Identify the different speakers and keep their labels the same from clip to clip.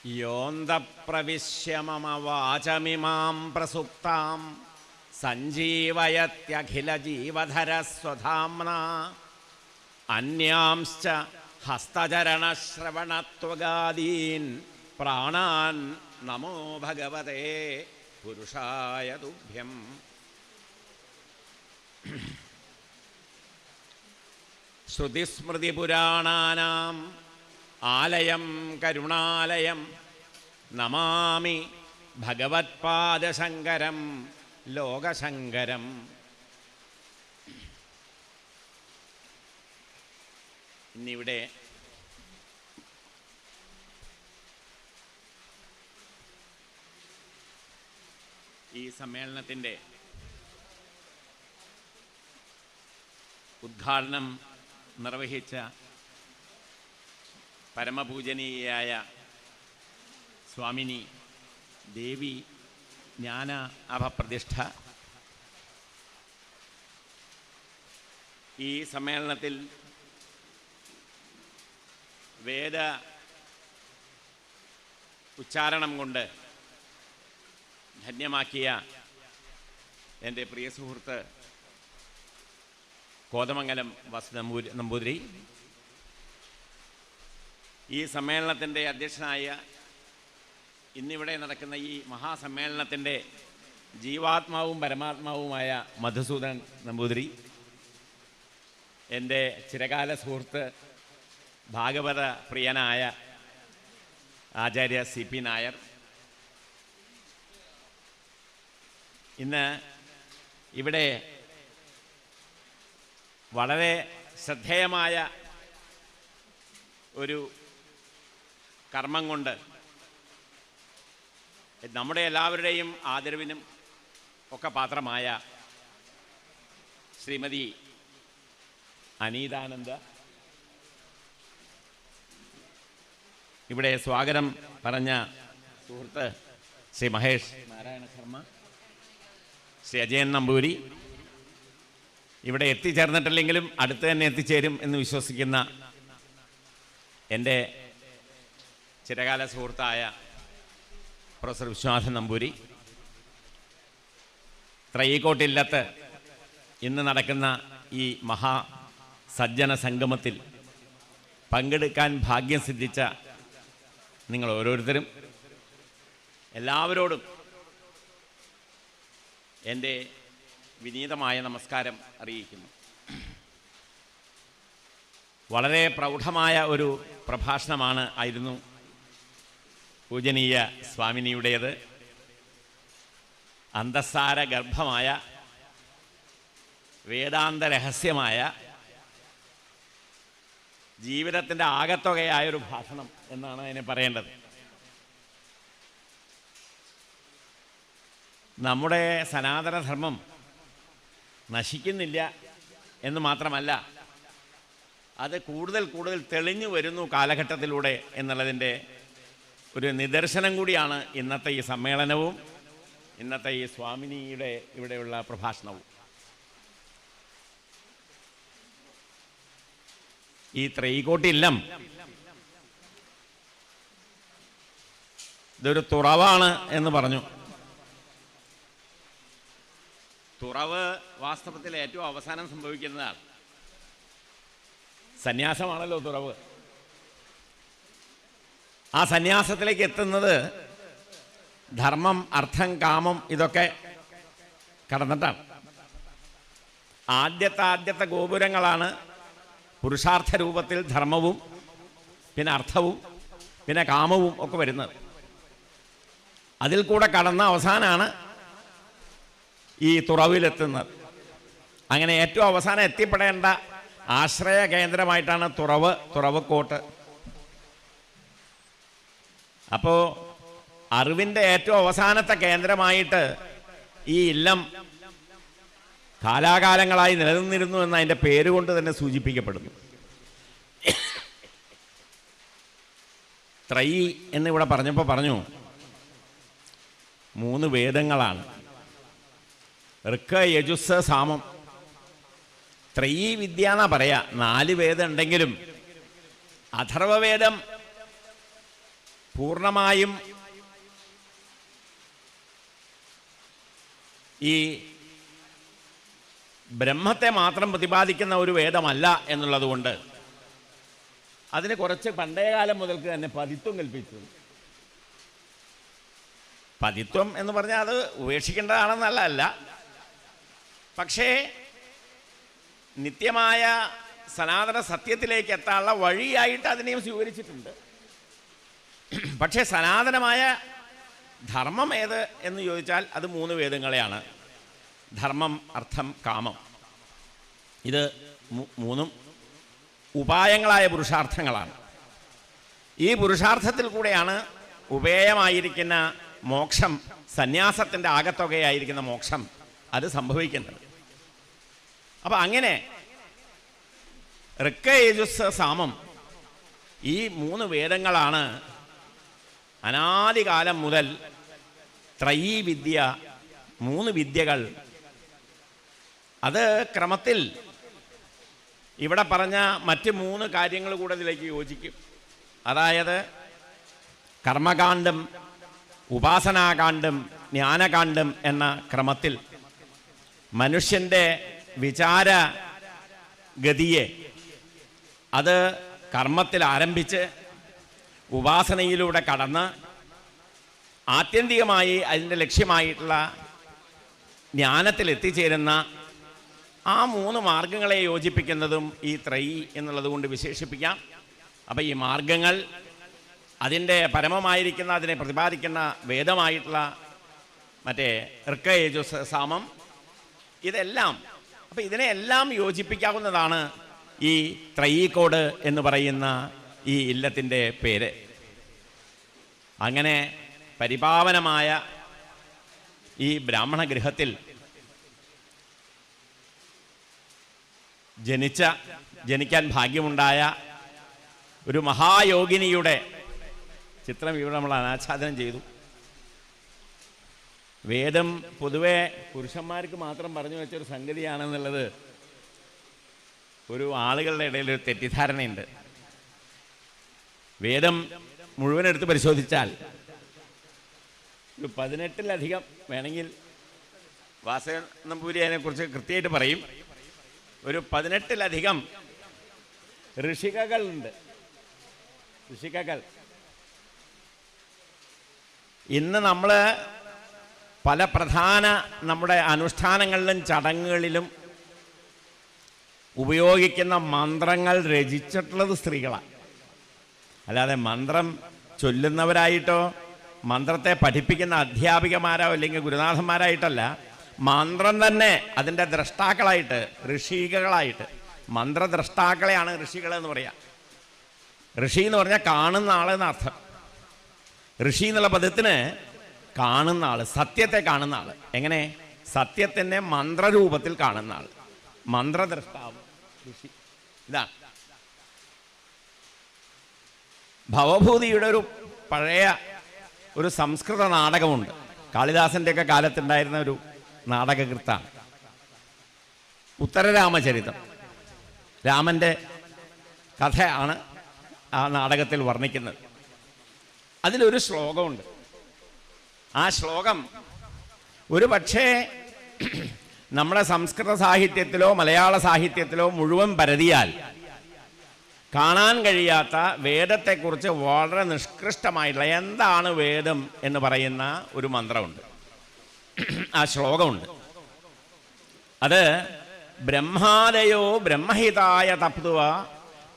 Speaker 1: യോന്തപ്രവിശ്യ മമ വാചമിമാം പ്രസുപ്താം സഞ്ജീവയത്യഖിലജീവധരസ്വധാംനാ അന്യാംശ്ച ഹസ്തചരണശ്രവണത്വഗാദീൻ പ്രാണാൻ നമോ ഭഗവതേ പുരുഷായ തുഭ്യം. ശ്രുതിസ്മൃതിപുരാണാനാം ആലയം കരുണാലയം നമാമി ഭഗവത്പാദശങ്കരം ലോകശങ്കരം. ഇന്നിവിടെ ഈ സമ്മേളനത്തിൻ്റെ ഉദ്ഘാടനം നിർവഹിച്ച പരമപൂജനീയായ സ്വാമിനി ദേവി ജ്ഞാന അഭപ്രതിഷ്ഠ ഈ സമ്മേളനത്തിൽ വേദ ഉച്ചാരണം കൊണ്ട് ധന്യമാക്കിയ എൻ്റെ പ്രിയ സുഹൃത്ത് കോതമംഗലം നമ്പൂതിരി, ഈ സമ്മേളനത്തിൻ്റെ അധ്യക്ഷനായ ഇന്നിവിടെ നടക്കുന്ന ഈ മഹാസമ്മേളനത്തിൻ്റെ ജീവാത്മാവും പരമാത്മാവുമായ മധുസൂദൻ നമ്പൂതിരി, എൻ്റെ ചിരകാല സുഹൃത്ത് ഭാഗവത പ്രിയനായ ആചാര്യ CP നായർ, ഇന്ന് ഇവിടെ വളരെ ശ്രദ്ധേയമായ ഒരു കർമ്മം കൊണ്ട് നമ്മുടെ എല്ലാവരുടെയും ആദരവിനും ഒക്കെ പാത്രമായ ശ്രീമതി അനീതാനന്ദ ഇവിടെ സ്വാഗതം പറഞ്ഞ സുഹൃത്ത് ശ്രീ മഹേഷ് നാരായണ ശർമ്മ, ശ്രീ അജയൻ നമ്പൂരി, ഇവിടെ എത്തിച്ചേർന്നിട്ടില്ലെങ്കിലും അടുത്ത് തന്നെ എത്തിച്ചേരും എന്ന് വിശ്വസിക്കുന്ന എൻ്റെ ചിരകാല സുഹൃത്തായ പ്രൊഫസർ വിശ്വനാഥൻ നമ്പൂരി, ത്രയീക്കോട്ടില്ലത്ത് ഇന്ന് നടക്കുന്ന ഈ മഹാസജ്ജന സംഗമത്തിൽ പങ്കെടുക്കാൻ ഭാഗ്യം സിദ്ധിച്ച നിങ്ങൾ ഓരോരുത്തരും എല്ലാവരോടും എൻ്റെ വിനീതമായ നമസ്കാരം അറിയിക്കുന്നു. വളരെ പ്രൗഢമായ ഒരു ആയിരുന്നു പൂജനീയ സ്വാമിനിയുടേത്. അന്തസ്സാര ഗർഭമായ വേദാന്ത രഹസ്യമായ ജീവിതത്തിൻ്റെ ആകത്തുകയായൊരു ഭാഷണം എന്നാണ് അതിനെ പറയേണ്ടത്. നമ്മുടെ സനാതനധർമ്മം നശിക്കുന്നില്ല എന്ന് മാത്രമല്ല, അത് കൂടുതൽ കൂടുതൽ തെളിഞ്ഞു വരുന്നു കാലഘട്ടത്തിലൂടെ എന്നുള്ളതിൻ്റെ ഒരു നിദർശനം കൂടിയാണ് ഇന്നത്തെ ഈ സമ്മേളനവും ഇന്നത്തെ ഈ സ്വാമിനിയുടെ ഇവിടെയുള്ള പ്രഭാഷണവും. ഈ ത്രയീക്കോട്ടില്ലം ഇതൊരു തുറവാണ് എന്ന് പറഞ്ഞു. തുറവ് വാസ്തവത്തിൽ ഏറ്റവും അവസാനം സംഭവിക്കുന്നതാണ്. സന്യാസമാണല്ലോ തുറവ്. ആ സന്യാസത്തിലേക്ക് എത്തുന്നത് ധർമ്മം, അർത്ഥം, കാമം ഇതൊക്കെ കടന്നിട്ടാണ്. ആദ്യത്തെ ഗോപുരങ്ങളാണ് പുരുഷാർത്ഥ രൂപത്തിൽ ധർമ്മവും പിന്നെ അർത്ഥവും പിന്നെ കാമവും ഒക്കെ വരുന്നത്. അതിൽ കൂടെ കടന്ന അവസാനമാണ് ഈ തുറവിലെത്തുന്നത്. അങ്ങനെ ഏറ്റവും അവസാനം എത്തിപ്പെടേണ്ട ആശ്രയ കേന്ദ്രമായിട്ടാണ് തുറവക്കോട്ട്. അപ്പോൾ അറിവിൻ്റെ ഏറ്റവും അവസാനത്തെ കേന്ദ്രമായിട്ട് ഈ ഇല്ലം കാലാകാലങ്ങളായി നിലനിന്നിരുന്നു എന്ന് അതിൻ്റെ പേരുകൊണ്ട് തന്നെ സൂചിപ്പിക്കപ്പെടുന്നു. ത്രയീ എന്നിവിടെ പറഞ്ഞപ്പോൾ പറഞ്ഞു 3 വേദങ്ങളാണ്. ഋക്ക്, യജുസ്, സാമം. ത്രയീ വിദ്യ എന്നാ പറയാ. 4 വേദം ഉണ്ടെങ്കിലും അഥർവവേദം പൂർണ്ണമായും ഈ ബ്രഹ്മത്തെ മാത്രം പ്രതിപാദിക്കുന്ന ഒരു വേദമല്ല എന്നുള്ളതുകൊണ്ട് അതിന് കുറച്ച് പണ്ടേകാലം മുതൽക്ക് തന്നെ പതിത്വം കൽപ്പിച്ചു. പതിത്വം എന്ന് പറഞ്ഞാൽ അത് ഉപേക്ഷിക്കേണ്ടതാണെന്നല്ല, പക്ഷേ നിത്യമായ സനാതന സത്യത്തിലേക്ക് എത്താനുള്ള വഴിയായിട്ട് അതിനെയും സ്വീകരിച്ചിട്ടുണ്ട്. പക്ഷേ സനാതനമായ ധർമ്മം ഏത് എന്ന് ചോദിച്ചാൽ അത് 3 വേദങ്ങളെയാണ്. ധർമ്മം, അർത്ഥം, കാമം. ഇത് 3ഉം ഉപായങ്ങളായ പുരുഷാർത്ഥങ്ങളാണ്. ഈ പുരുഷാർത്ഥത്തിൽ കൂടെയാണ് ഉപേയമായിരിക്കുന്ന മോക്ഷം, സന്യാസത്തിൻ്റെ ആകത്തുകയായിരിക്കുന്ന മോക്ഷം അത് സംഭവിക്കുന്നത്. അപ്പം അങ്ങനെ ഋക്ക്, യജുസ്, സാമം ഈ 3 വേദങ്ങളാണ് അനാദികാലം മുതൽ ത്രയീ വിദ്യ, 3 വിദ്യകൾ. അത് ക്രമത്തിൽ ഇവിടെ പറഞ്ഞ മറ്റ് 3 കാര്യങ്ങൾ കൂടെ ഇതിലേക്ക് യോജിക്കും. അതായത് കർമ്മകാന്ഡം, ഉപാസനാകാന്ഡം, ജ്ഞാനകാന്ഡം എന്ന ക്രമത്തിൽ മനുഷ്യൻ്റെ വിചാരഗതിയെ അത് കർമ്മത്തിൽ ആരംഭിച്ച് ഉപാസനയിലൂടെ കടന്ന് ആത്യന്തികമായി അതിൻ്റെ ലക്ഷ്യമായിട്ടുള്ള ജ്ഞാനത്തിൽ എത്തിച്ചേരുന്ന ആ 3 മാർഗങ്ങളെ യോജിപ്പിക്കുന്നതും ഈ ത്രയീ എന്നുള്ളത് കൊണ്ട് വിശേഷിപ്പിക്കാം. അപ്പം ഈ മാർഗങ്ങൾ, അതിൻ്റെ പരമമായിരിക്കുന്ന, അതിനെ പ്രതിപാദിക്കുന്ന വേദമായിട്ടുള്ള മറ്റേ ഋക്ക്, യജുസ്, സാമം, ഇതെല്ലാം, അപ്പം ഇതിനെല്ലാം യോജിപ്പിക്കാവുന്നതാണ് ഈ ത്രയീകോട് എന്ന് പറയുന്ന ഈ ഇല്ലത്തിൻ്റെ പേര്. അങ്ങനെ പരിപാവനമായ ഈ ബ്രാഹ്മണ ഗൃഹത്തിൽ ജനിക്കാൻ ഭാഗ്യമുണ്ടായ ഒരു മഹായോഗിനിയുടെ ചിത്രം ഇവിടെ നമ്മൾ അനാച്ഛാദനം ചെയ്തു. വേദം പൊതുവെ പുരുഷന്മാർക്ക് മാത്രം പറഞ്ഞു വെച്ചൊരു സംഗതിയാണെന്നുള്ളത് ഒരു ആളുകളുടെ ഇടയിൽ ഒരു തെറ്റിദ്ധാരണയുണ്ട്. വേദം മുഴുവൻ എടുത്ത് പരിശോധിച്ചാൽ ഒരു 18-ലധികം, വേണമെങ്കിൽ വാസവൻ നമ്പൂരി അതിനെക്കുറിച്ച് കൃത്യമായിട്ട് പറയും, ഒരു 18-ലധികം ഋഷികകളുണ്ട്. ഋഷികകൾ ഇന്ന് നമ്മൾ പല പ്രധാന നമ്മുടെ അനുഷ്ഠാനങ്ങളിലും ചടങ്ങുകളിലും ഉപയോഗിക്കുന്ന മന്ത്രങ്ങൾ രചിച്ചിട്ടുള്ളത് സ്ത്രീകളാണ്. അല്ലാതെ മന്ത്രം ചൊല്ലുന്നവരായിട്ടോ മന്ത്രത്തെ പഠിപ്പിക്കുന്ന അധ്യാപികമാരോ അല്ലെങ്കിൽ ഗുരുനാഥന്മാരായിട്ടല്ല, മന്ത്രം തന്നെ അതിൻ്റെ ദ്രഷ്ടാക്കളായിട്ട്, ഋഷികളായിട്ട്, മന്ത്രദ്രഷ്ടാക്കളെയാണ് ഋഷികളെന്ന് പറയുക. ഋഷി എന്ന് പറഞ്ഞാൽ കാണുന്ന ആളെന്ന് അർത്ഥം. ഋഷി എന്നുള്ള പദത്തിന് കാണുന്ന ആൾ, സത്യത്തെ കാണുന്ന ആൾ. എങ്ങനെ? സത്യത്തിൻ്റെ മന്ത്രരൂപത്തിൽ കാണുന്ന ആൾ, മന്ത്രദ്രഷ്ടാവ് ഋഷി. ഇതാണ് ഭവഭൂതിയുടെ ഒരു പഴയ ഒരു സംസ്കൃത നാടകമുണ്ട്. കാളിദാസൻ്റെയൊക്കെ കാലത്തുണ്ടായിരുന്ന ഒരു നാടകകൃത്താണ് ഉത്തരരാമചരിതം. രാമൻ്റെ കഥയാണ് ആ നാടകത്തിൽ വർണ്ണിക്കുന്നത്. അതിലൊരു ശ്ലോകമുണ്ട്. ആ ശ്ലോകം ഒരു പക്ഷേ നമ്മുടെ സംസ്കൃത സാഹിത്യത്തിലോ മലയാള സാഹിത്യത്തിലോ മുഴുവൻ പരതിയാൽ കാണാൻ കഴിയാത്ത വേദത്തെക്കുറിച്ച് വളരെ നിഷ്കൃഷ്ടമായിട്ടുള്ള എന്താണ് വേദം എന്ന് പറയുന്ന ഒരു മന്ത്രമുണ്ട്. ആ ശ്ലോകമുണ്ട്. അത് ബ്രഹ്മാദയോ ബ്രഹ്മഹിതായ തപ്തുവ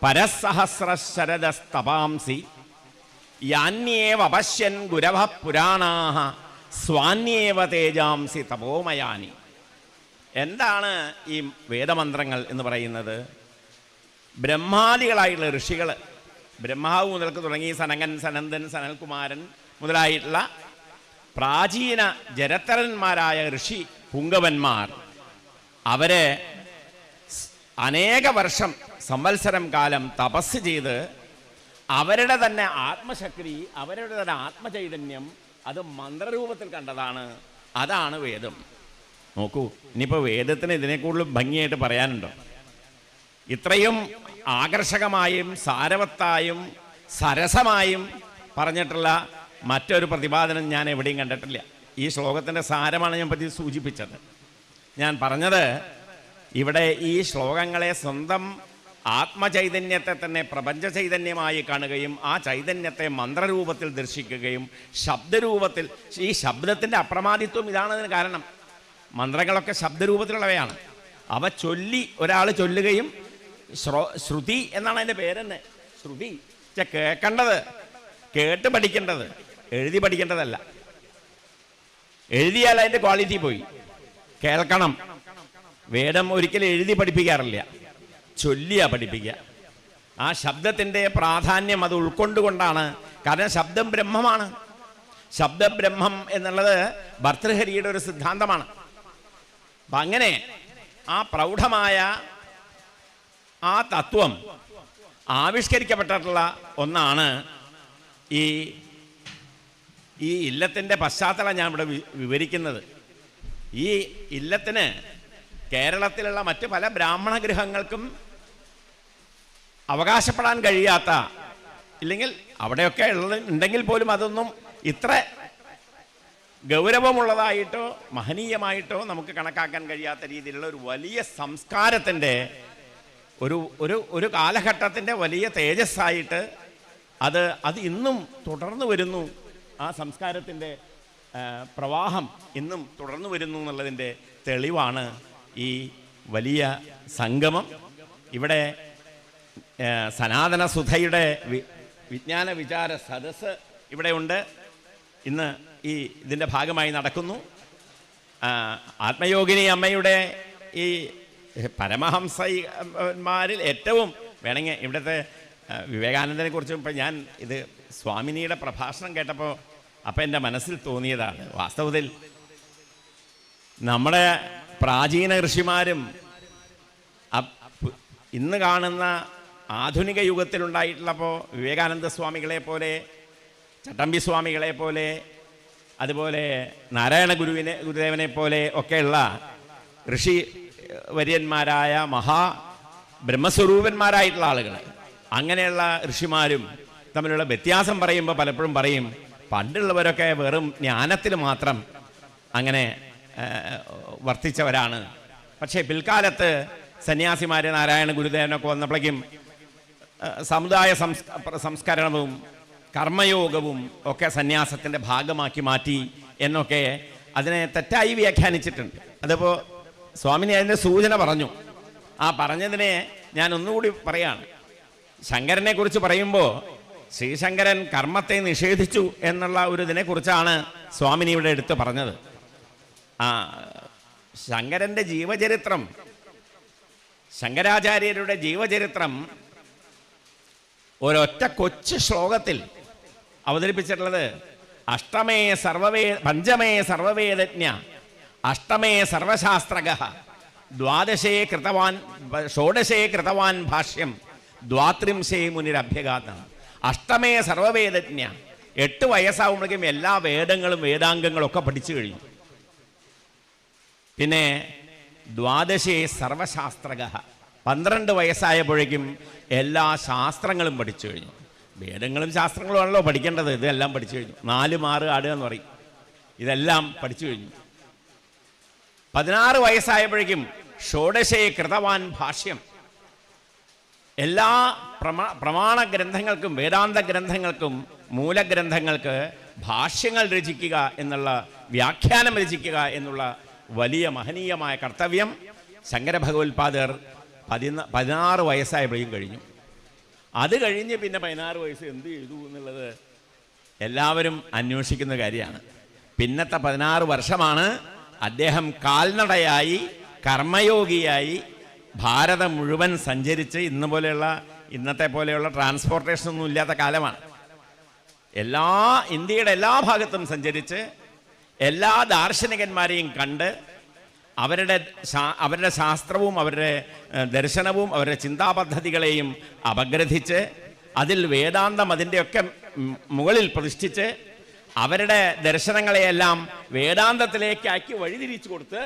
Speaker 1: പരസഹസ്രശരദസ്തപാംസി യാന്യേവ അപശ്യൻ ഗുരവ പുരാണാഹ സ്വാന്യേവ തേജാംസി തപോമയാനി. എന്താണ് ഈ വേദമന്ത്രങ്ങൾ എന്ന് പറയുന്നത്? ബ്രഹ്മാദികളായിട്ടുള്ള ഋഷികൾ, ബ്രഹ്മാവ് മുതൽക്ക് തുടങ്ങി സനകൻ, സനന്ദൻ, സനൽകുമാരൻ മുതലായിട്ടുള്ള പ്രാചീന ജരത്തരന്മാരായ ഋഷി പുങ്കവന്മാർ, അവരെ അനേക വർഷം, സംവത്സരം കാലം തപസ് ചെയ്ത് അവരുടെ തന്നെ ആത്മശക്തി, അവരുടെ തന്നെ ആത്മചൈതന്യം അത് മന്ത്രരൂപത്തിൽ കണ്ടതാണ്. അതാണ് വേദം. നോക്കൂ, ഇനിയിപ്പോൾ വേദത്തിന് ഇതിനെ കൂടുതൽ ഭംഗിയായിട്ട് പറയാനുണ്ടോ? ഇത്രയും ആകർഷകമായും സാരവത്തായും സരസമായും പറഞ്ഞിട്ടുള്ള മറ്റൊരു പ്രതിപാദനം ഞാൻ എവിടെയും കണ്ടിട്ടില്ല. ഈ ശ്ലോകത്തിൻ്റെ സാരമാണ് ഞാൻ പറ്റി സൂചിപ്പിച്ചത്. ഞാൻ പറഞ്ഞത് ഇവിടെ ഈ ശ്ലോകങ്ങളെ സ്വന്തം ആത്മചൈതന്യത്തെ തന്നെ പ്രപഞ്ച ചൈതന്യമായി കാണുകയും ആ ചൈതന്യത്തെ മന്ത്രരൂപത്തിൽ ദർശിക്കുകയും ശബ്ദരൂപത്തിൽ, ഈ ശബ്ദത്തിൻ്റെ അപ്രമാദിത്വം ഇതാണതിന് കാരണം. മന്ത്രങ്ങളൊക്കെ ശബ്ദരൂപത്തിലുള്ളവയാണ്. അവ ചൊല്ലി ഒരാൾ ചൊല്ലുകയും, ശ്രുതി എന്നാണ് അതിൻ്റെ പേരെന്നെ. ശ്രുതി കേൾക്കേണ്ടത്, കേട്ട് പഠിക്കേണ്ടത്, എഴുതി പഠിക്കേണ്ടതല്ല. എഴുതിയാൽ അതിൻ്റെ ക്വാളിറ്റി പോയി. കേൾക്കണം. വേദം ഒരിക്കലും എഴുതി പഠിപ്പിക്കാറില്ല, ചൊല്ലിയാ പഠിപ്പിക്കുക. ആ ശബ്ദത്തിൻ്റെ പ്രാധാന്യം അത് ഉൾക്കൊണ്ടുകൊണ്ടാണ്. കാരണം ശബ്ദം ബ്രഹ്മമാണ്. ശബ്ദബ്രഹ്മം എന്നുള്ളത് ഭർതൃഹരിയുടെ ഒരു സിദ്ധാന്തമാണ്. അപ്പം അങ്ങനെ ആ പ്രൗഢമായ ആ തത്വം ആവിഷ്കരിക്കപ്പെട്ടിട്ടുള്ള ഒന്നാണ് ഈ ഇല്ലത്തിൻ്റെ പശ്ചാത്തലം ഞാൻ ഇവിടെ വിവരിക്കുന്നത്. ഈ ഇല്ലത്തിന് കേരളത്തിലുള്ള മറ്റ് പല ബ്രാഹ്മണ ഗൃഹങ്ങൾക്കും അവകാശപ്പെടാൻ കഴിയാത്ത, ഇല്ലെങ്കിൽ അവിടെയൊക്കെ ഉണ്ടെങ്കിൽ പോലും അതൊന്നും ഇത്ര ഗൗരവമുള്ളതായിട്ടോ മഹനീയമായിട്ടോ നമുക്ക് കണക്കാക്കാൻ കഴിയാത്ത രീതിയിലുള്ള ഒരു വലിയ സംസ്കാരത്തിൻ്റെ ഒരു കാലഘട്ടത്തിൻ്റെ വലിയ തേജസ്സായിട്ട് അത് ഇന്നും തുടർന്നു വരുന്നു. ആ സംസ്കാരത്തിൻ്റെ പ്രവാഹം ഇന്നും തുടർന്നു വരുന്നു എന്നുള്ളതിൻ്റെ തെളിവാണ് ഈ വലിയ സംഗമം. ഇവിടെ സനാതന സുധയുടെ വിജ്ഞാന വിചാര സദസ്സ് ഇവിടെ ഉണ്ട്. ഇന്ന് ഇതിൻ്റെ ഭാഗമായി നടക്കുന്നു. ആത്മയോഗിനി അമ്മയുടെ ഈ പരമഹംസന്മാരിൽ ഏറ്റവും വേണമെങ്കിൽ ഇവിടുത്തെ വിവേകാനന്ദനെ കുറിച്ചും ഇപ്പം ഞാൻ ഇത് സ്വാമിനിയുടെ പ്രഭാഷണം കേട്ടപ്പോൾ അപ്പം എൻ്റെ മനസ്സിൽ തോന്നിയതാണ്. വാസ്തവത്തിൽ നമ്മുടെ പ്രാചീന ഋഷിമാരും ഇന്ന് കാണുന്ന ആധുനിക യുഗത്തിലുണ്ടായിട്ടുള്ളപ്പോൾ വിവേകാനന്ദ സ്വാമികളെ പോലെ, ചട്ടമ്പി സ്വാമികളെ പോലെ, അതുപോലെ നാരായണ ഗുരുദേവനെ പോലെ ഒക്കെയുള്ള ഋഷി വര്യന്മാരായ ബ്രഹ്മസ്വരൂപന്മാരായിട്ടുള്ള ആളുകൾ, അങ്ങനെയുള്ള ഋഷിമാരും തമ്മിലുള്ള വ്യത്യാസം പറയുമ്പോൾ പലപ്പോഴും പറയും പണ്ടുള്ളവരൊക്കെ വെറും ജ്ഞാനത്തിൽ മാത്രം അങ്ങനെ വർത്തിച്ചവരാണ്. പക്ഷേ പിൽക്കാലത്ത് സന്യാസിമാർ നാരായണ ഗുരുദേവനൊക്കെ വന്നപ്പോഴേക്കും സമുദായ സംസ്കരണവും കർമ്മയോഗവും ഒക്കെ സന്യാസത്തിൻ്റെ ഭാഗമാക്കി മാറ്റി എന്നൊക്കെ അതിനെ തെറ്റായി വ്യാഖ്യാനിച്ചിട്ടുണ്ട്. അതിപ്പോൾ സ്വാമിനി അതിൻ്റെ സൂചന പറഞ്ഞു. ആ പറഞ്ഞതിനെ ഞാൻ ഒന്നുകൂടി പറയാണ്. ശങ്കരനെ കുറിച്ച് പറയുമ്പോൾ ശ്രീശങ്കരൻ കർമ്മത്തെ നിഷേധിച്ചു എന്നുള്ള ഒരു ഇതിനെക്കുറിച്ചാണ് സ്വാമിനി ഇവിടെ എടുത്ത് പറഞ്ഞത്. ശങ്കരൻ്റെ ജീവചരിത്രം, ശങ്കരാചാര്യരുടെ ജീവചരിത്രം ഒരൊറ്റ കൊച്ചു ശ്ലോകത്തിൽ അവതരിപ്പിച്ചിട്ടുള്ളത് പഞ്ചമേ സർവവേദജ്ഞ അഷ്ടമേ സർവശാസ്ത്രഗഃ ഷോഡശേ കൃതവാൻ ഭാഷ്യം ദ്വാത്രിംശേ മുനിരഭ്യഗാതാണ്. അഷ്ടമേ സർവവേദജ്ഞ, 8 വയസ്സാകുമ്പോഴേക്കും എല്ലാ വേദങ്ങളും വേദാംഗങ്ങളും ഒക്കെ പഠിച്ചു കഴിഞ്ഞു. പിന്നെ ദ്വാദശേ സർവശാസ്ത്രഗഃ, 12 വയസ്സായപ്പോഴേക്കും എല്ലാ ശാസ്ത്രങ്ങളും പഠിച്ചു കഴിഞ്ഞു. വേദങ്ങളും ശാസ്ത്രങ്ങളും ആണല്ലോ പഠിക്കേണ്ടത്. ഇതെല്ലാം പഠിച്ചു കഴിഞ്ഞു. 4 മാറ് ആടുക എന്ന് പറയും. ഇതെല്ലാം പഠിച്ചു കഴിഞ്ഞു. 16 വയസ്സായപ്പോഴേക്കും ഷോഡശേ കൃതവാൻ ഭാഷ്യം, എല്ലാ പ്രമാണ ഗ്രന്ഥങ്ങൾക്കും വേദാന്ത ഗ്രന്ഥങ്ങൾക്കും മൂലഗ്രന്ഥങ്ങൾക്ക് ഭാഷ്യങ്ങൾ രചിക്കുക എന്നുള്ള, വ്യാഖ്യാനം രചിക്കുക എന്നുള്ള വലിയ മഹനീയമായ കർത്തവ്യം ശങ്കര ഭഗവത്പാദർ 16 വയസ്സായപ്പോഴേക്കും കഴിഞ്ഞു. അത് കഴിഞ്ഞ് പിന്നെ 16 വയസ്സ് എന്ത് ചെയ്തു എന്നുള്ളത് എല്ലാവരും അന്വേഷിക്കുന്ന കാര്യമാണ്. പിന്നത്തെ 16 വർഷമാണ് അദ്ദേഹം കാൽനടയായി കർമ്മയോഗിയായി ഭാരതം മുഴുവൻ സഞ്ചരിച്ച് ഇന്നത്തെ പോലെയുള്ള ട്രാൻസ്പോർട്ടേഷനൊന്നും ഇല്ലാത്ത കാലമാണ്. ഇന്ത്യയുടെ എല്ലാ ഭാഗത്തും സഞ്ചരിച്ച് എല്ലാ ദാർശനികന്മാരെയും കണ്ട് അവരുടെ ശാസ്ത്രവും അവരുടെ ദർശനവും അവരുടെ ചിന്താപദ്ധതികളെയും അപഗ്രഥിച്ച് അതിൽ വേദാന്തം അതിൻ്റെയൊക്കെ മുകളിൽ പ്രതിഷ്ഠിച്ച് അവരുടെ ദർശനങ്ങളെയെല്ലാം വേദാന്തത്തിലേക്കാക്കി വഴിതിരിച്ചു കൊടുത്ത്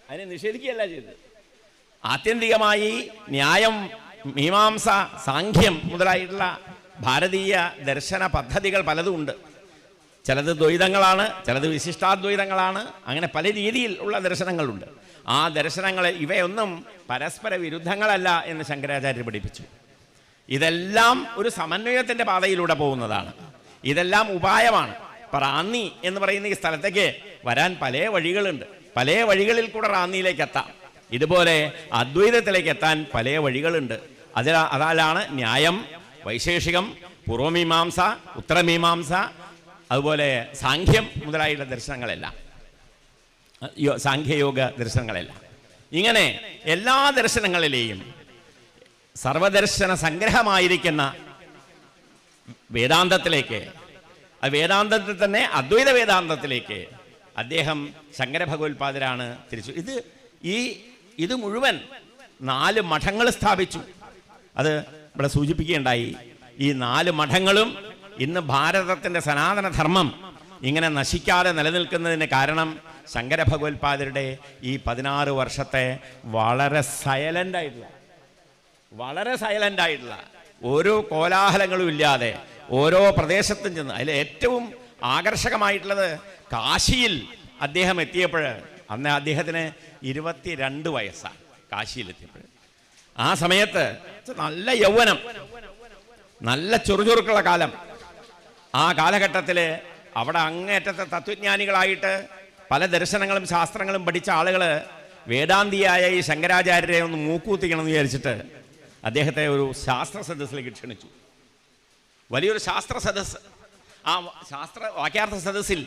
Speaker 1: അതിനെ നിഷേധിക്കുകയല്ല ചെയ്തത്. ആത്യന്തികമായി ന്യായം, മീമാംസ, സാഖ്യം മുതലായിട്ടുള്ള ഭാരതീയ ദർശന പദ്ധതികൾ പലതും ഉണ്ട്. ചിലത് ദ്വൈതങ്ങളാണ്, ചിലത് വിശിഷ്ടാദ്വൈതങ്ങളാണ്, അങ്ങനെ പല രീതിയിൽ ഉള്ള ദർശനങ്ങളുണ്ട്. ആ ദർശനങ്ങൾ ഇവയൊന്നും പരസ്പര വിരുദ്ധങ്ങളല്ല എന്ന് ശങ്കരാചാര്യർ പഠിപ്പിച്ചു. ഇതെല്ലാം ഒരു സമന്വയത്തിൻ്റെ പാതയിലൂടെ പോകുന്നതാണ്. ഇതെല്ലാം ഉപായമാണ്. റാന്നി എന്ന് പറയുന്ന ഈ സ്ഥലത്തേക്ക് വരാൻ പല വഴികളുണ്ട്. പല വഴികളിൽ കൂടെ റാന്നിയിലേക്ക് എത്താം. ഇതുപോലെ അദ്വൈതത്തിലേക്ക് എത്താൻ പല വഴികളുണ്ട്. അതാണ് ന്യായം, വൈശേഷികം, പൂർവമീമാംസ, ഉത്തരമീമാംസ, അതുപോലെ സാഖ്യം മുതലായുള്ള ദർശനങ്ങളെല്ലാം, സാഖ്യയോഗ ദർശനങ്ങളെല്ലാം. ഇങ്ങനെ എല്ലാ ദർശനങ്ങളിലെയും സർവദർശന സംഗ്രഹമായിരിക്കുന്ന വേദാന്തത്തിലേക്ക്, വേദാന്തത്തിൽ തന്നെ അദ്വൈത വേദാന്തത്തിലേക്ക് അദ്ദേഹം ശങ്കര ഭഗവത്പാദരാണ് തിരിച്ചു. ഇത് മുഴുവൻ 4 മഠങ്ങൾ സ്ഥാപിച്ചു. അത് ഇവിടെ സൂചിപ്പിക്കുകയുണ്ടായി. ഈ 4 മഠങ്ങളും ഇന്ന് ഭാരതത്തിൻ്റെ സനാതനധർമ്മം ഇങ്ങനെ നശിക്കാതെ നിലനിൽക്കുന്നതിന് കാരണം ശങ്കര ഭഗവത്പാദരുടെ ഈ 16 വർഷത്തെ വളരെ സൈലൻ്റായിട്ടുള്ള ഒരു കോലാഹലങ്ങളും ഇല്ലാതെ ഓരോ പ്രദേശത്തും ചെന്ന്, അതിൽ ഏറ്റവും ആകർഷകമായിട്ടുള്ളത് കാശിയിൽ അദ്ദേഹം എത്തിയപ്പോൾ, അന്ന് അദ്ദേഹത്തിന് 22 വയസ്സാണ് കാശിയിലെത്തിയപ്പോൾ. ആ സമയത്ത് നല്ല യൗവനം, നല്ല ചുറുചുറുക്കുള്ള കാലം. ആ കാലഘട്ടത്തിൽ അവിടെ അങ്ങേറ്റത്തെ തത്വജ്ഞാനികളായിട്ട് പല ദർശനങ്ങളും ശാസ്ത്രങ്ങളും പഠിച്ച ആളുകൾ വേദാന്തിയായ ഈ ശങ്കരാചാര്യരെ ഒന്ന് മൂക്കൂത്തിക്കണമെന്ന് വിചാരിച്ചിട്ട് അദ്ദേഹത്തെ ഒരു ശാസ്ത്ര സദസ്സിലേക്ക് ക്ഷണിച്ചു. വലിയൊരു ശാസ്ത്ര സദസ്സ്. ആ വാക്യാർത്ഥ സദസ്സിൽ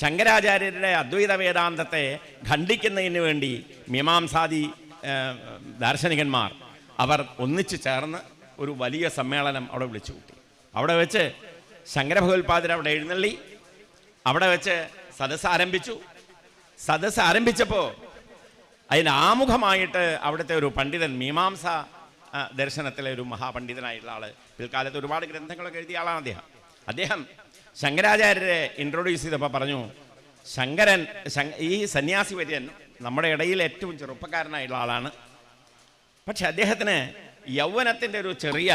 Speaker 1: ശങ്കരാചാര്യരുടെ അദ്വൈത വേദാന്തത്തെ ഖണ്ഡിക്കുന്നതിന് വേണ്ടി മീമാംസാദി ദാർശനികന്മാർ അവർ ഒന്നിച്ചു ചേർന്ന് ഒരു വലിയ സമ്മേളനം അവിടെ വിളിച്ചു കൂട്ടി. അവിടെ വെച്ച് ശങ്കര ഭഗവത്പാദർ അവിടെ എഴുന്നള്ളി, അവിടെ വെച്ച് സദസ്സ് ആരംഭിച്ചു. സദസ്സ് ആരംഭിച്ചപ്പോൾ അതിന് ആമുഖമായിട്ട് അവിടുത്തെ ഒരു പണ്ഡിതൻ, മീമാംസ ദർശനത്തിലെ ഒരു മഹാപണ്ഡിതനായിട്ടുള്ള ആൾ, പിൽക്കാലത്ത് ഒരുപാട് ഗ്രന്ഥങ്ങളൊക്കെ എഴുതിയ ആളാണ് അദ്ദേഹം ശങ്കരാചാര്യരെ ഇൻട്രൊഡ്യൂസ് ചെയ്തപ്പോൾ പറഞ്ഞു, ഈ സന്യാസി വര്യൻ നമ്മുടെ ഇടയിൽ ഏറ്റവും ചെറുപ്പക്കാരനായിട്ടുള്ള ആളാണ്. പക്ഷെ അദ്ദേഹത്തിന് യൗവനത്തിൻ്റെ ഒരു ചെറിയ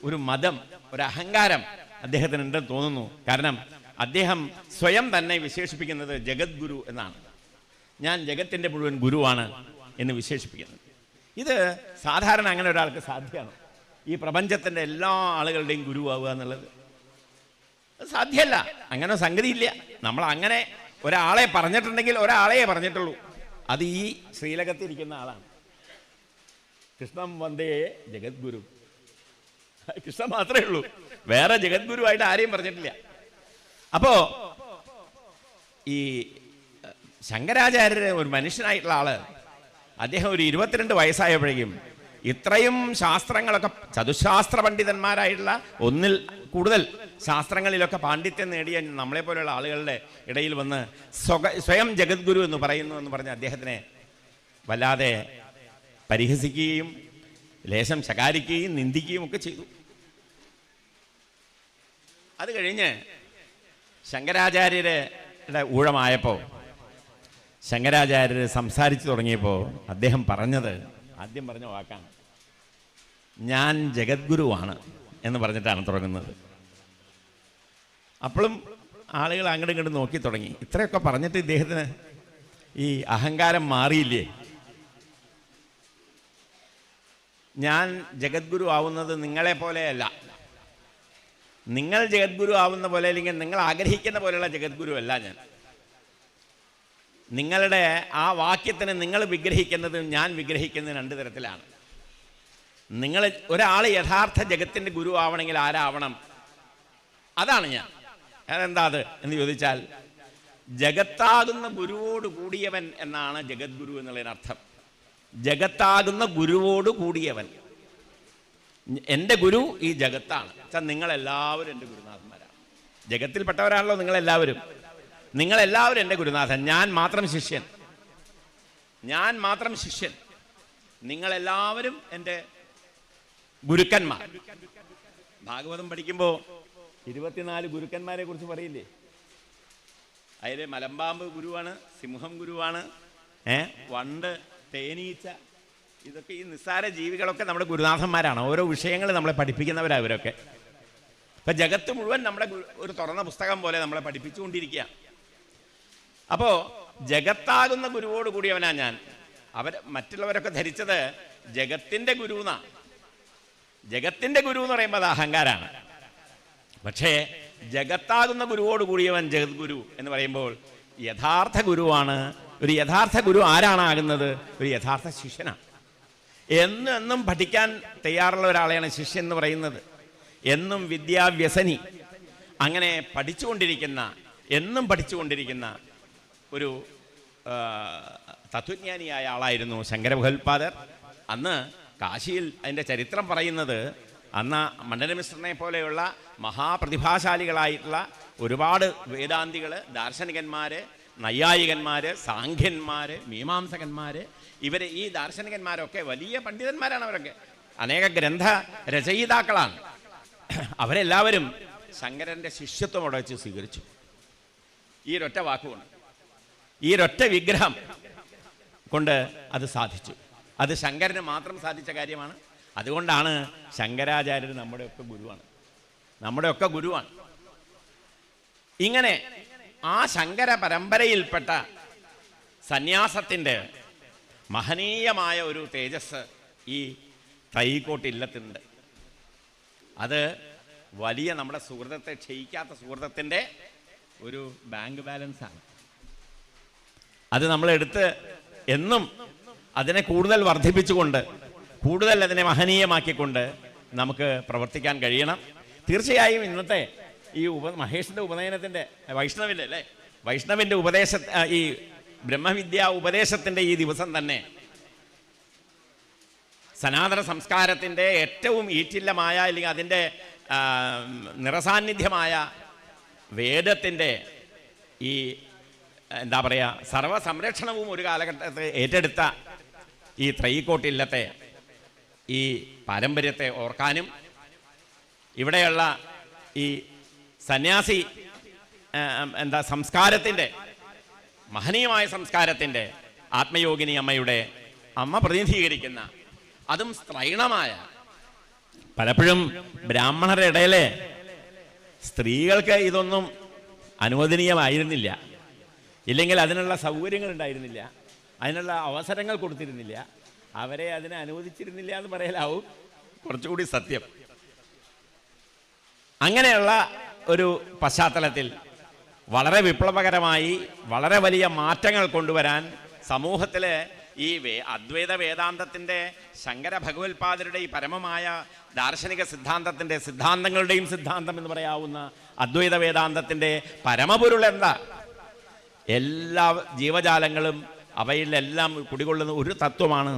Speaker 1: ഒരു മദം, ഒരു അഹങ്കാരം അദ്ദേഹത്തിന് ഉണ്ടെന്ന് തോന്നുന്നു. കാരണം അദ്ദേഹം സ്വയം തന്നെ വിശേഷിപ്പിക്കുന്നത് ജഗദ്ഗുരു എന്നാണ്. ഞാൻ ജഗത്തിൻ്റെ മുഴുവൻ ഗുരുവാണ് എന്ന് വിശേഷിപ്പിക്കുന്നത്. ഇത് സാധാരണ അങ്ങനെ ഒരാൾക്ക് സാധ്യമാണ്? ഈ പ്രപഞ്ചത്തിൻ്റെ എല്ലാ ആളുകളുടെയും ഗുരുവാവുക എന്നുള്ളത് സാധ്യമല്ല. അങ്ങനെ സംഗതിയില്ല. നമ്മൾ അങ്ങനെ ഒരാളെ പറഞ്ഞിട്ടുണ്ടെങ്കിൽ ഒരാളെ പറഞ്ഞിട്ടുള്ളൂ, അത് ഈ ശ്രീലകത്തിരിക്കുന്ന ആളാണ്. കൃഷ്ണം വന്ദേ ജഗദ്ഗുരു, കൃഷ്ണൻ മാത്രമേ ഉള്ളൂ, വേറെ ജഗദ്ഗുരുവായിട്ട് ആരെയും പറഞ്ഞിട്ടില്ല. അപ്പോ ഈ ശങ്കരാചാര്യർ ഒരു മനുഷ്യനായിട്ടുള്ള ആള്, അദ്ദേഹം ഒരു 22 വയസ്സായപ്പോഴേക്കും ഇത്രയും ശാസ്ത്രങ്ങളൊക്കെ, ചതുശാസ്ത്ര പണ്ഡിതന്മാരായിട്ടുള്ള ഒന്നിൽ കൂടുതൽ ശാസ്ത്രങ്ങളിലൊക്കെ പാണ്ഡിത്യം നേടിയ നമ്മളെപ്പോലെയുള്ള ആളുകളുടെ ഇടയിൽ വന്ന് സ്വയം ജഗദ്ഗുരു എന്ന് പറയുന്നു എന്ന് പറഞ്ഞ് അദ്ദേഹത്തിനെ വല്ലാതെ പരിഹസിക്കുകയും ലേശം ശകാരിക്കുകയും നിന്ദിക്കുകയും ഒക്കെ ചെയ്തു. അത് കഴിഞ്ഞ് ശങ്കരാചാര്യരുടെ ഊഴമായപ്പോൾ, ശങ്കരാചാര്യർ സംസാരിച്ചു തുടങ്ങിയപ്പോൾ അദ്ദേഹം പറഞ്ഞത്, ആദ്യം പറഞ്ഞ വാക്കാണ്, ഞാൻ ജഗദ്ഗുരുവാണ് എന്ന് പറഞ്ഞിട്ടാണ് തുടങ്ങുന്നത്. അപ്പോഴും ആളുകൾ അങ്ങോട്ടും ഇങ്ങോട്ടും നോക്കി തുടങ്ങി. ഇത്രയൊക്കെ പറഞ്ഞിട്ട് ഇദ്ദേഹത്തിന് ഈ അഹങ്കാരം മാറിയില്ലേ? ഞാൻ ജഗദ്ഗുരു ആവുന്നത് നിങ്ങളെ പോലെയല്ല. നിങ്ങൾ ജഗദ്ഗുരു ആവുന്ന പോലെ, അല്ലെങ്കിൽ നിങ്ങൾ ആഗ്രഹിക്കുന്ന പോലെയുള്ള ജഗദ്ഗുരു അല്ല ഞാൻ. നിങ്ങളുടെ ആ വാക്യത്തിന് നിങ്ങൾ വിഗ്രഹിക്കുന്നതും ഞാൻ വിഗ്രഹിക്കുന്നതും 2 തരത്തിലാണ്. നിങ്ങൾ ഒരാൾ യഥാർത്ഥ ജഗത്തിൻ്റെ ഗുരു ആവണമെങ്കിൽ ആരാവണം? അതാണ് ഞാൻ. അതെന്താ അത് എന്ന് ചോദിച്ചാൽ, ജഗത്താകുന്ന ഗുരുവോട് കൂടിയവൻ എന്നാണ് ജഗദ്ഗുരു എന്നുള്ളതിനർത്ഥം. ജഗത്താകുന്ന ഗുരുവോട് കൂടിയവൻ. എൻ്റെ ഗുരു ഈ ജഗത്താണ്. നിങ്ങളെല്ലാവരും എൻ്റെ ഗുരുനാഥന്മാരാണ്. ജഗത്തിൽപ്പെട്ടവരാണല്ലോ നിങ്ങളെല്ലാവരും. നിങ്ങളെല്ലാവരും എൻ്റെ ഗുരുനാഥൻ, ഞാൻ മാത്രം ശിഷ്യൻ. ഞാൻ മാത്രം ശിഷ്യൻ, നിങ്ങളെല്ലാവരും എൻ്റെ ഗുരുക്കന്മാർ. ഭാഗവതം പഠിക്കുമ്പോൾ 24 ഗുരുക്കന്മാരെ കുറിച്ച് പറയില്ലേ? അതിൽ മലമ്പാമ്പ് ഗുരുവാണ്, സിംഹം ഗുരുവാണ്, വണ്ട്, തേനീച്ച, ഇതൊക്കെ ഈ നിസ്സാര ജീവികളൊക്കെ നമ്മുടെ ഗുരുനാഥന്മാരാണ്. ഓരോ വിഷയങ്ങൾ നമ്മളെ പഠിപ്പിക്കുന്നവരാണ് ഇവരൊക്കെ. ഇപ്പം ജഗത്ത് മുഴുവൻ നമ്മുടെ ഒരു തുറന്ന പുസ്തകം പോലെ നമ്മളെ പഠിപ്പിച്ചുകൊണ്ടിരിക്കുക. അപ്പോൾ ജഗത്താകുന്ന ഗുരുവോട് കൂടിയവനാ ഞാൻ. മറ്റുള്ളവരൊക്കെ ധരിച്ചത് ജഗത്തിൻ്റെ ഗുരു എന്നാണ്. ജഗത്തിൻ്റെ ഗുരു എന്ന് പറയുമ്പോൾ അത് അഹങ്കാരമാണ്. പക്ഷേ ജഗത്താകുന്ന ഗുരുവോട് കൂടിയവൻ ജഗദ്ഗുരു എന്ന് പറയുമ്പോൾ യഥാർത്ഥ ഗുരുവാണ്. ഒരു യഥാർത്ഥ ഗുരു ആരാണാകുന്നത്? ഒരു യഥാർത്ഥ ശിഷ്യനാണ്. എന്നും പഠിക്കാൻ തയ്യാറുള്ള ഒരാളെയാണ് ശിഷ്യൻ എന്ന് പറയുന്നത്. എന്നും വിദ്യാവ്യസനി, അങ്ങനെ പഠിച്ചുകൊണ്ടിരിക്കുന്ന, എന്നും പഠിച്ചുകൊണ്ടിരിക്കുന്ന ഒരു തത്വജ്ഞാനിയായ ആളായിരുന്നു ശങ്കരഭഗവത്പാദർ. അന്ന് കാശിയിൽ അതിൻ്റെ ചരിത്രം പറയുന്നത്, അന്ന് മണ്ഡലമിശ്രനെ പോലെയുള്ള മഹാപ്രതിഭാശാലികളായിട്ടുള്ള ഒരുപാട് വേദാന്തികൾ, ദാർശനികന്മാർ, നൈയായികന്മാർ, സാഖ്യന്മാർ, മീമാംസകന്മാർ, ഇവർ ഈ ദാർശനികന്മാരൊക്കെ വലിയ പണ്ഡിതന്മാരാണ്. അവരൊക്കെ അനേക ഗ്രന്ഥ രചയിതാക്കളാണ്. അവരെല്ലാവരും ശങ്കരൻ്റെ ശിഷ്യത്വം അവിടെ വെച്ച് സ്വീകരിച്ചു. ഈ ഒരൊറ്റ വാക്കുകൊണ്ട്, ഈ ഒരൊറ്റ വിഗ്രഹം കൊണ്ട് അത് സാധിച്ചു. അത് ശങ്കരന് മാത്രം സാധിച്ച കാര്യമാണ്. അതുകൊണ്ടാണ് ശങ്കരാചാര്യർ നമ്മുടെയൊക്കെ ഗുരുവാണ്, നമ്മുടെയൊക്കെ ഗുരുവാണ്. ഇങ്ങനെ ആ ശങ്കര പരമ്പരയിൽപ്പെട്ട സന്യാസത്തിൻ്റെ മഹനീയമായ ഒരു തേജസ് ഈ തൈക്കോട്ട് ഇല്ലത്തുണ്ട്. അത് വലിയ നമ്മുടെ സുഹൃത്തത്തെ ക്ഷയിക്കാത്ത സുഹൃത്തത്തിൻ്റെ ഒരു ബാങ്ക് ബാലൻസാണ്. അത് നമ്മളെടുത്ത് എന്നും അതിനെ കൂടുതൽ വർദ്ധിപ്പിച്ചുകൊണ്ട്, കൂടുതൽ അതിനെ മഹനീയമാക്കിക്കൊണ്ട് നമുക്ക് പ്രവർത്തിക്കാൻ കഴിയണം. തീർച്ചയായും ഇന്നത്തെ ഈ മഹേഷിൻ്റെ ഉപനയനത്തിൻ്റെ, വൈഷ്ണവിൻ്റെ അല്ലേ, വൈഷ്ണവിൻ്റെ ഈ ബ്രഹ്മവിദ്യാ ഉപദേശത്തിൻ്റെ ഈ ദിവസം തന്നെ സനാതന സംസ്കാരത്തിൻ്റെ ഏറ്റവും ഈറ്റില്ലമായ, അല്ലെങ്കിൽ അതിൻ്റെ നിറസാന്നിധ്യമായ വേദത്തിൻ്റെ ഈ എന്താ പറയുക, സർവസംരക്ഷണവും ഒരു കാലഘട്ടത്തിൽ ഏറ്റെടുത്ത ഈ ത്രൈക്കോട്ടില്ലത്തെ ഈ പാരമ്പര്യത്തെ ഓർക്കാനും, ഇവിടെയുള്ള ഈ സന്യാസി സംസ്കാരത്തിൻ്റെ, മഹനീയമായ സംസ്കാരത്തിൻ്റെ ആത്മയോഗിനി അമ്മ പ്രതിനിധീകരിക്കുന്ന, അതും സ്ത്രൈണമായ, പലപ്പോഴും ബ്രാഹ്മണരുടെ ഇടയിലെ സ്ത്രീകൾക്ക് ഇതൊന്നും അനുവദനീയമായിരുന്നില്ല, ഇല്ലെങ്കിൽ അതിനുള്ള സൗകര്യങ്ങൾ ഉണ്ടായിരുന്നില്ല, അതിനുള്ള അവസരങ്ങൾ കൊടുത്തിരുന്നില്ല, അവരെ അതിനെ അനുവദിച്ചിരുന്നില്ല എന്ന് പറയലാവും കുറച്ചുകൂടി സത്യം. അങ്ങനെയുള്ള ഒരു പശ്ചാത്തലത്തിൽ വളരെ വിപ്ലവകരമായി വളരെ വലിയ മാറ്റങ്ങൾ കൊണ്ടുവരാൻ സമൂഹത്തിലെ ഈ അദ്വൈത വേദാന്തത്തിൻ്റെ, ശങ്കര ഭഗവത്പാദരുടെ ഈ പരമമായ ദാർശനിക സിദ്ധാന്തത്തിൻ്റെ, സിദ്ധാന്തങ്ങളുടെയും സിദ്ധാന്തം എന്ന് പറയാവുന്ന അദ്വൈത വേദാന്തത്തിൻ്റെ പരമപൊരുൾ എന്താ? എല്ലാ ജീവജാലങ്ങളും അവയിലെല്ലാം കുടികൊള്ളുന്ന ഒരു തത്വമാണ്,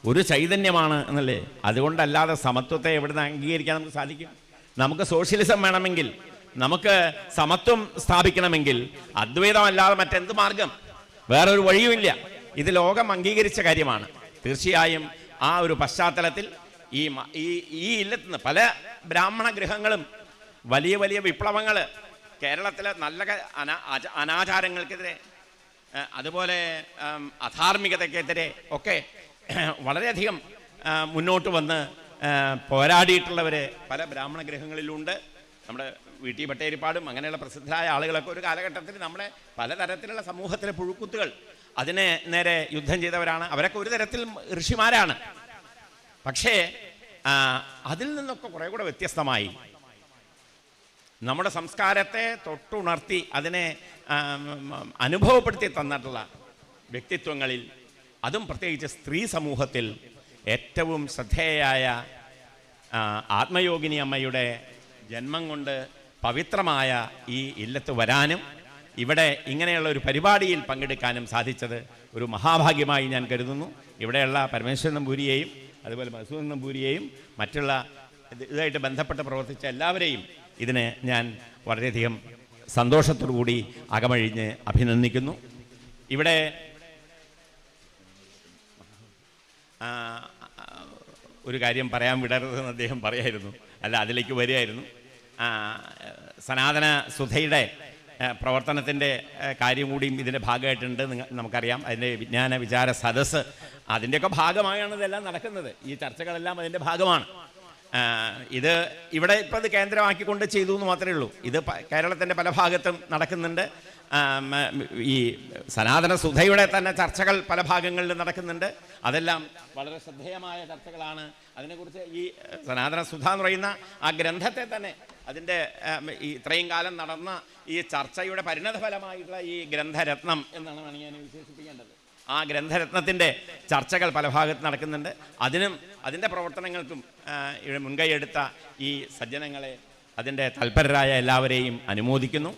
Speaker 1: ഒരു ചൈതന്യമാണ് എന്നല്ലേ. അതുകൊണ്ടല്ലാതെ സമത്വത്തെ എവിടുന്ന് അംഗീകരിക്കാൻ നമുക്ക് സാധിക്കും? നമുക്ക് സോഷ്യലിസം വേണമെങ്കിൽ, നമുക്ക് സമത്വം സ്ഥാപിക്കണമെങ്കിൽ അദ്വൈതമല്ലാതെ മറ്റെന്ത് മാർഗം? വേറൊരു വഴിയുമില്ല. ഇത് ലോകം അംഗീകരിച്ച കാര്യമാണ്. തീർച്ചയായും ആ ഒരു പശ്ചാത്തലത്തിൽ ഈ ഇല്ലത്തുനിന്ന് പല ബ്രാഹ്മണ ഗൃഹങ്ങളും വലിയ വലിയ വിപ്ലവങ്ങൾ കേരളത്തിലെ നല്ല അനാചാരങ്ങൾക്കെതിരെ, അതുപോലെ അധാർമികതയ്ക്കെതിരെ ഒക്കെ വളരെയധികം മുന്നോട്ട് വന്ന് പോരാടിയിട്ടുള്ളവർ പല ബ്രാഹ്മണ ഗൃഹങ്ങളിലുണ്ട്. നമ്മുടെ വീട്ടി ഭട്ടേരിപ്പാടും അങ്ങനെയുള്ള പ്രസിദ്ധരായ ആളുകളൊക്കെ ഒരു കാലഘട്ടത്തിൽ നമ്മളെ പലതരത്തിലുള്ള സമൂഹത്തിലെ പുഴുക്കുത്തുകൾ അതിനെ നേരെ യുദ്ധം ചെയ്തവരാണ്. അവരൊക്കെ ഒരു തരത്തിൽ ഋഷിമാരാണ്. പക്ഷേ അതിൽ നിന്നൊക്കെ കുറേ കൂടെ വ്യത്യസ്തമായി നമ്മുടെ സംസ്കാരത്തെ തൊട്ടുണർത്തി അതിനെ അനുഭവപ്പെടുത്തി തന്നിട്ടുള്ള വ്യക്തിത്വങ്ങളിൽ, അതും പ്രത്യേകിച്ച് സ്ത്രീ സമൂഹത്തിൽ ഏറ്റവും ശ്രദ്ധേയയായ ആത്മയോഗിനി അമ്മയുടെ ജന്മം കൊണ്ട് പവിത്രമായ ഈ ഇല്ലത്ത് വരാനും ഇവിടെ ഇങ്ങനെയുള്ള ഒരു പരിപാടിയിൽ പങ്കെടുക്കാനും സാധിച്ചത് ഒരു മഹാഭാഗ്യമായി ഞാൻ കരുതുന്നു. ഇവിടെയുള്ള പരമേശ്വരൻ നമ്പൂരിയെയും അതുപോലെ മധുസൂദൻ നമ്പൂരിയെയും മറ്റുള്ള ഇതായിട്ട് ബന്ധപ്പെട്ട് പ്രവർത്തിച്ച എല്ലാവരെയും ഇതിന് ഞാൻ വളരെയധികം സന്തോഷത്തോടു കൂടി അകമഴിഞ്ഞ് അഭിനന്ദിക്കുന്നു. ഇവിടെ ഒരു കാര്യം പറയാൻ വിടരുതെന്ന് അദ്ദേഹം പറയായിരുന്നു, അല്ല അതിലേക്ക് വരികയായിരുന്നു. സനാതന സുധയുടെ പ്രവർത്തനത്തിൻ്റെ കാര്യം കൂടിയും ഇതിൻ്റെ ഭാഗമായിട്ടുണ്ട്. നമുക്കറിയാം, അതിൻ്റെ വിജ്ഞാന വിചാര സദസ്സ് അതിൻ്റെയൊക്കെ ഭാഗമായാണ് ഇതെല്ലാം നടക്കുന്നത്. ഈ ചർച്ചകളെല്ലാം അതിൻ്റെ ഭാഗമാണ്. ഇത് ഇവിടെ ഇപ്പോൾ ഇത് കേന്ദ്രമാക്കിക്കൊണ്ട് ചെയ്തു എന്ന് മാത്രമേ ഉള്ളൂ. ഇത് കേരളത്തിൻ്റെ പല ഭാഗത്തും നടക്കുന്നുണ്ട്. ഈ സനാതന സുധയുടെ തന്നെ ചർച്ചകൾ പല ഭാഗങ്ങളിലും നടക്കുന്നുണ്ട്. അതെല്ലാം വളരെ ശ്രദ്ധേയമായ ചർച്ചകളാണ്. അതിനെക്കുറിച്ച് ഈ സനാതന സുധ എന്ന് പറയുന്ന ആ ഗ്രന്ഥത്തെ തന്നെ അതിൻ്റെ ഇത്രയും കാലം നടന്ന ഈ ചർച്ചയുടെ പരിണതഫലമായിട്ടുള്ള ഈ ഗ്രന്ഥരത്നം എന്നാണ് ഞാൻ വിശേഷിപ്പിക്കേണ്ടത്. ആ ഗ്രന്ഥരത്നത്തിൻ്റെ ചർച്ചകൾ പല ഭാഗത്ത് നടക്കുന്നുണ്ട്. അതിൻ്റെ പ്രവർത്തനങ്ങൾക്കും മുൻകൈയെടുത്ത ഈ സജ്ജനങ്ങളെ, അതിൻ്റെ തൽപരരായ എല്ലാവരെയും അനുമോദിക്കുന്നു.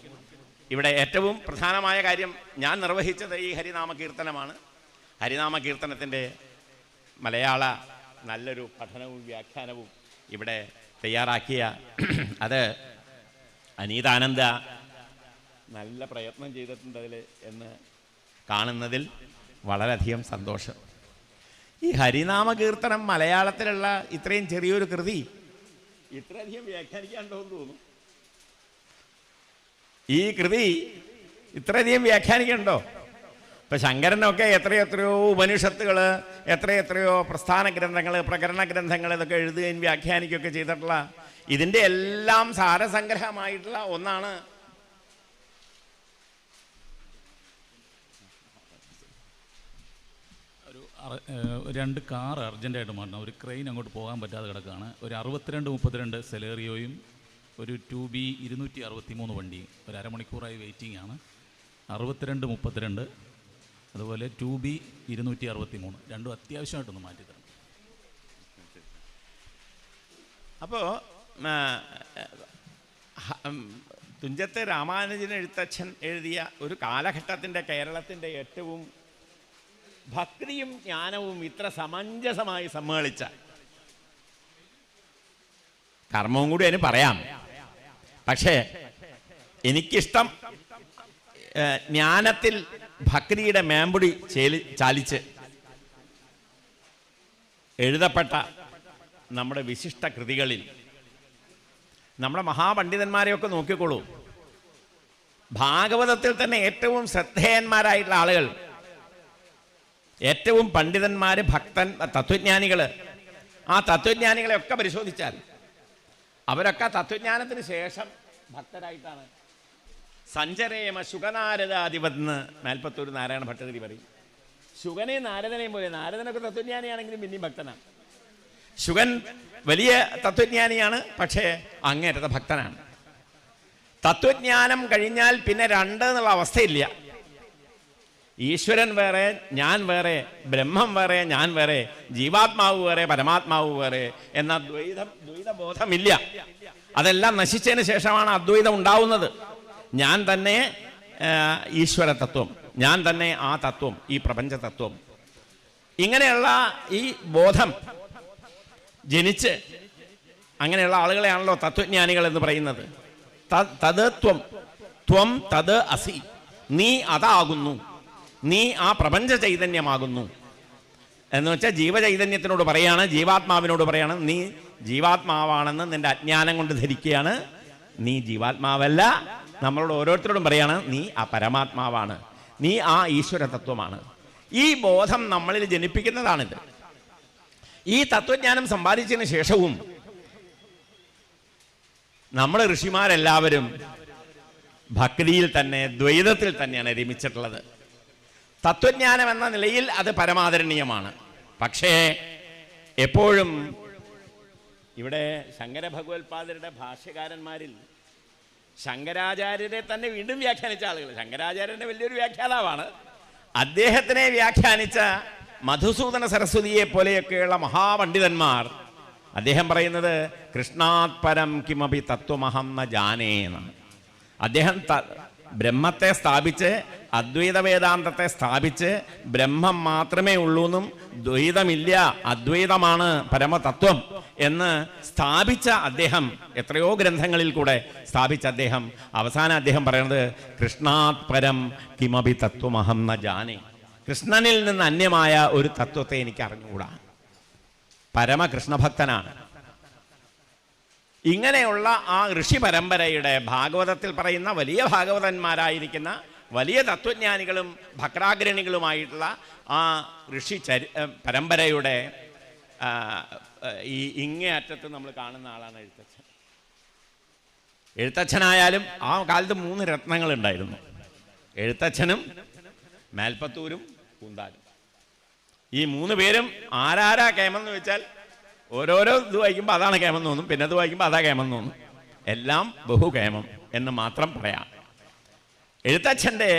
Speaker 1: ഇവിടെ ഏറ്റവും പ്രധാനമായ കാര്യം ഞാൻ നിർവഹിച്ചത് ഈ ഹരിനാമ കീർത്തനമാണ്. ഹരിനാമ കീർത്തനത്തിൻ്റെ മലയാള നല്ലൊരു പഠനവും വ്യാഖ്യാനവും ഇവിടെ തയ്യാറാക്കിയ അത് അനീതാനന്ദ നല്ല പ്രയത്നം ചെയ്തിട്ടുണ്ട് അതിൽ എന്ന് കാണുന്നതിൽ വളരെയധികം സന്തോഷം. ഈ ഹരിനാമ കീർത്തനം മലയാളത്തിലുള്ള ഇത്രയും ചെറിയൊരു കൃതി ഇത്രയധികം വ്യാഖ്യാനിക്കാണ്ടോ എന്ന് തോന്നുന്നു. ഈ കൃതി ഇത്രയധികം വ്യാഖ്യാനിക്കണ്ടോ? ഇപ്പം ശങ്കരനൊക്കെ എത്രയെത്രയോ ഉപനിഷത്തുകൾ, എത്രയെത്രയോ പ്രസ്ഥാന ഗ്രന്ഥങ്ങൾ, പ്രകരണ ഗ്രന്ഥങ്ങൾ ഇതൊക്കെ എഴുതുകയും വ്യാഖ്യാനിക്കുകയൊക്കെ ചെയ്തിട്ടുള്ള ഇതിൻ്റെ എല്ലാം സാരസംഗ്രഹമായിട്ടുള്ള ഒന്നാണ്
Speaker 2: രണ്ട് കാർ അർജൻറ്റായിട്ട് മാറണം. ഒരു ക്രെയിൻ അങ്ങോട്ട് പോകാൻ പറ്റാതെ കിടക്കുകയാണ്. ഒരു 62-32 സെലേറിയോയും ഒരു 2B 263 വണ്ടിയും ഒരു അരമണിക്കൂറായി വെയിറ്റിംഗ് ആണ്. 62-32 അതുപോലെ 2B 263 രണ്ടും അത്യാവശ്യമായിട്ടൊന്ന് മാറ്റി തരണം.
Speaker 1: അപ്പോൾ തുഞ്ചത്ത് രാമാനുജൻ എഴുത്തച്ഛൻ എഴുതിയ ഒരു കാലഘട്ടത്തിൻ്റെ കേരളത്തിൻ്റെ ഏറ്റവും ഭക്തിയും ജ്ഞാനവും ഇത്ര സമഞ്ജസമായി സമ്മേളിച്ച കർമ്മവും കൂടി അതിന് പറയാം. പക്ഷേ എനിക്കിഷ്ടം ജ്ഞാനത്തിൽ ഭക്തിയുടെ മേമ്പൊടി ചാലിച്ച് എഴുതപ്പെട്ട നമ്മുടെ വിശിഷ്ട കൃതികളിൽ നമ്മുടെ മഹാപണ്ഡിതന്മാരെയൊക്കെ നോക്കിക്കോളൂ. ഭാഗവതത്തിൽ തന്നെ ഏറ്റവും ശ്രദ്ധേയന്മാരായിട്ടുള്ള ആളുകൾ, ഏറ്റവും പണ്ഡിതന്മാർ, തത്വജ്ഞാനികൾ, ആ തത്വജ്ഞാനികളെയൊക്കെ പരിശോധിച്ചാൽ അവരൊക്കെ തത്വജ്ഞാനത്തിന് ശേഷം ഭക്തരായിട്ടാണ്. സഞ്ചരേമ ശുഗനാരദാധിപതെന്ന് മേൽപ്പത്തൂർ നാരായണ ഭട്ടതിരി പറയും. ശുഗനെയും നാരദനെയും പോലെ, നാരദനൊക്കെ തത്വജ്ഞാനിയാണെങ്കിലും പിന്നെയും ഭക്തനാണ്. ശുഗൻ വലിയ തത്വജ്ഞാനിയാണ്, പക്ഷേ അങ്ങേറ്റത്തെ ഭക്തനാണ്. തത്വജ്ഞാനം കഴിഞ്ഞാൽ പിന്നെ രണ്ട് എന്നുള്ള അവസ്ഥയില്ല. ഈശ്വരൻ വേറെ, ഞാൻ വേറെ, ബ്രഹ്മം വേറെ, ഞാൻ വേറെ, ജീവാത്മാവ് വേറെ, പരമാത്മാവ് വേറെ എന്ന ദ്വൈതബോധമില്ല. അതെല്ലാം നശിച്ചതിന് ശേഷമാണ് അദ്വൈതം ഉണ്ടാവുന്നത്. ഞാൻ തന്നെ ഈശ്വര തത്വം, ഞാൻ തന്നെ ആ തത്വം, ഈ പ്രപഞ്ച തത്വം, ഇങ്ങനെയുള്ള ഈ ബോധം ജനിച്ച് അങ്ങനെയുള്ള ആളുകളെയാണല്ലോ തത്വജ്ഞാനികൾ എന്ന് പറയുന്നത്. തത് ത്വം, ത്വം തത് അസി, നീ അതാകുന്നു, നീ ആ പ്രപഞ്ച ചൈതന്യമാകുന്നു എന്ന് വെച്ചാൽ ജീവചൈതന്യത്തിനോട് പറയാണ്, ജീവാത്മാവിനോട് പറയാണ്, നീ ജീവാത്മാവാണെന്ന് നിന്റെ അജ്ഞാനം കൊണ്ട് ധരിക്കുകയാണ്. നീ ജീവാത്മാവല്ല. നമ്മളോട് ഓരോരുത്തരോടും പറയാണ്, നീ ആ പരമാത്മാവാണ്, നീ ആ ഈശ്വര തത്വമാണ്. ഈ ബോധം നമ്മളിൽ ജനിപ്പിക്കുന്നതാണിത്. ഈ തത്വജ്ഞാനം സമ്പാദിച്ചതിന് ശേഷവും നമ്മൾ ഋഷിമാരെല്ലാവരും ഭക്തിയിൽ തന്നെ, ദ്വൈതത്തിൽ തന്നെയാണ് രമിച്ചിട്ടുള്ളത്. തത്വജ്ഞാനം എന്ന നിലയിൽ അത് പരമാദരണീയമാണ്. പക്ഷേ എപ്പോഴും ഇവിടെ ശങ്കര ഭഗവത്പാദരുടെ ഭാഷ്യകാരന്മാരിൽ ശങ്കരാചാര്യരെ തന്നെ വീണ്ടും വ്യാഖ്യാനിച്ച ആളുകൾ, ശങ്കരാചാര്യൻ്റെ വലിയൊരു വ്യാഖ്യാതാവാണ്, അദ്ദേഹത്തിനെ വ്യാഖ്യാനിച്ച മധുസൂദന സരസ്വതിയെ പോലെയൊക്കെയുള്ള മഹാപണ്ഡിതന്മാർ, അദ്ദേഹം പറയുന്നത് കൃഷ്ണാത് പരം കിമപി തത്വമഹം ന ജാനേ എന്നാണ്. അദ്ദേഹം ബ്രഹ്മത്തെ സ്ഥാപിച്ച്, അദ്വൈത വേദാന്തത്തെ സ്ഥാപിച്ച്, ബ്രഹ്മം മാത്രമേ ഉള്ളൂ എന്നും ദ്വൈതമില്ല, അദ്വൈതമാണ് പരമതത്വം എന്ന് സ്ഥാപിച്ച അദ്ദേഹം, എത്രയോ ഗ്രന്ഥങ്ങളിൽ കൂടെ സ്ഥാപിച്ച അദ്ദേഹം, അവസാനം അദ്ദേഹം പറയുന്നത് കൃഷ്ണാത് പരം കിമപി തത്വമഹം ന ജാനേ, കൃഷ്ണനിൽ നിന്ന് അന്യമായ ഒരു തത്വത്തെ എനിക്ക് അറിഞ്ഞുകൂടാ. പരമകൃഷ്ണഭക്തനാണ്. ഇങ്ങനെയുള്ള ആ ഋഷി പരമ്പരയുടെ, ഭാഗവതത്തിൽ പറയുന്ന വലിയ ഭാഗവതന്മാരായിരിക്കുന്ന വലിയ തത്വജ്ഞാനികളും ഭക്രാഗ്രണികളുമായിട്ടുള്ള ആ ഋഷി പരമ്പരയുടെ ഈ ഇങ്ങേ അറ്റത്ത് നമ്മൾ കാണുന്ന ആളാണ് എഴുത്തച്ഛൻ. എഴുത്തച്ഛനായാലും ആ കാലത്ത് 3 രത്നങ്ങളുണ്ടായിരുന്നു: എഴുത്തച്ഛനും മേൽപ്പത്തൂരും കൂന്താനും. ഈ 3 പേരും ആരാരാ കേമെന്ന് വെച്ചാൽ ഓരോരോ ഇത് വായിക്കുമ്പോൾ അതാണ് കേമം തോന്നും, പിന്നെ ഇത് വായിക്കുമ്പോൾ അതാ കേമം തോന്നും. എല്ലാം ബഹുകേമം എന്ന് മാത്രം പറയാം. എഴുത്തച്ഛൻ്റെ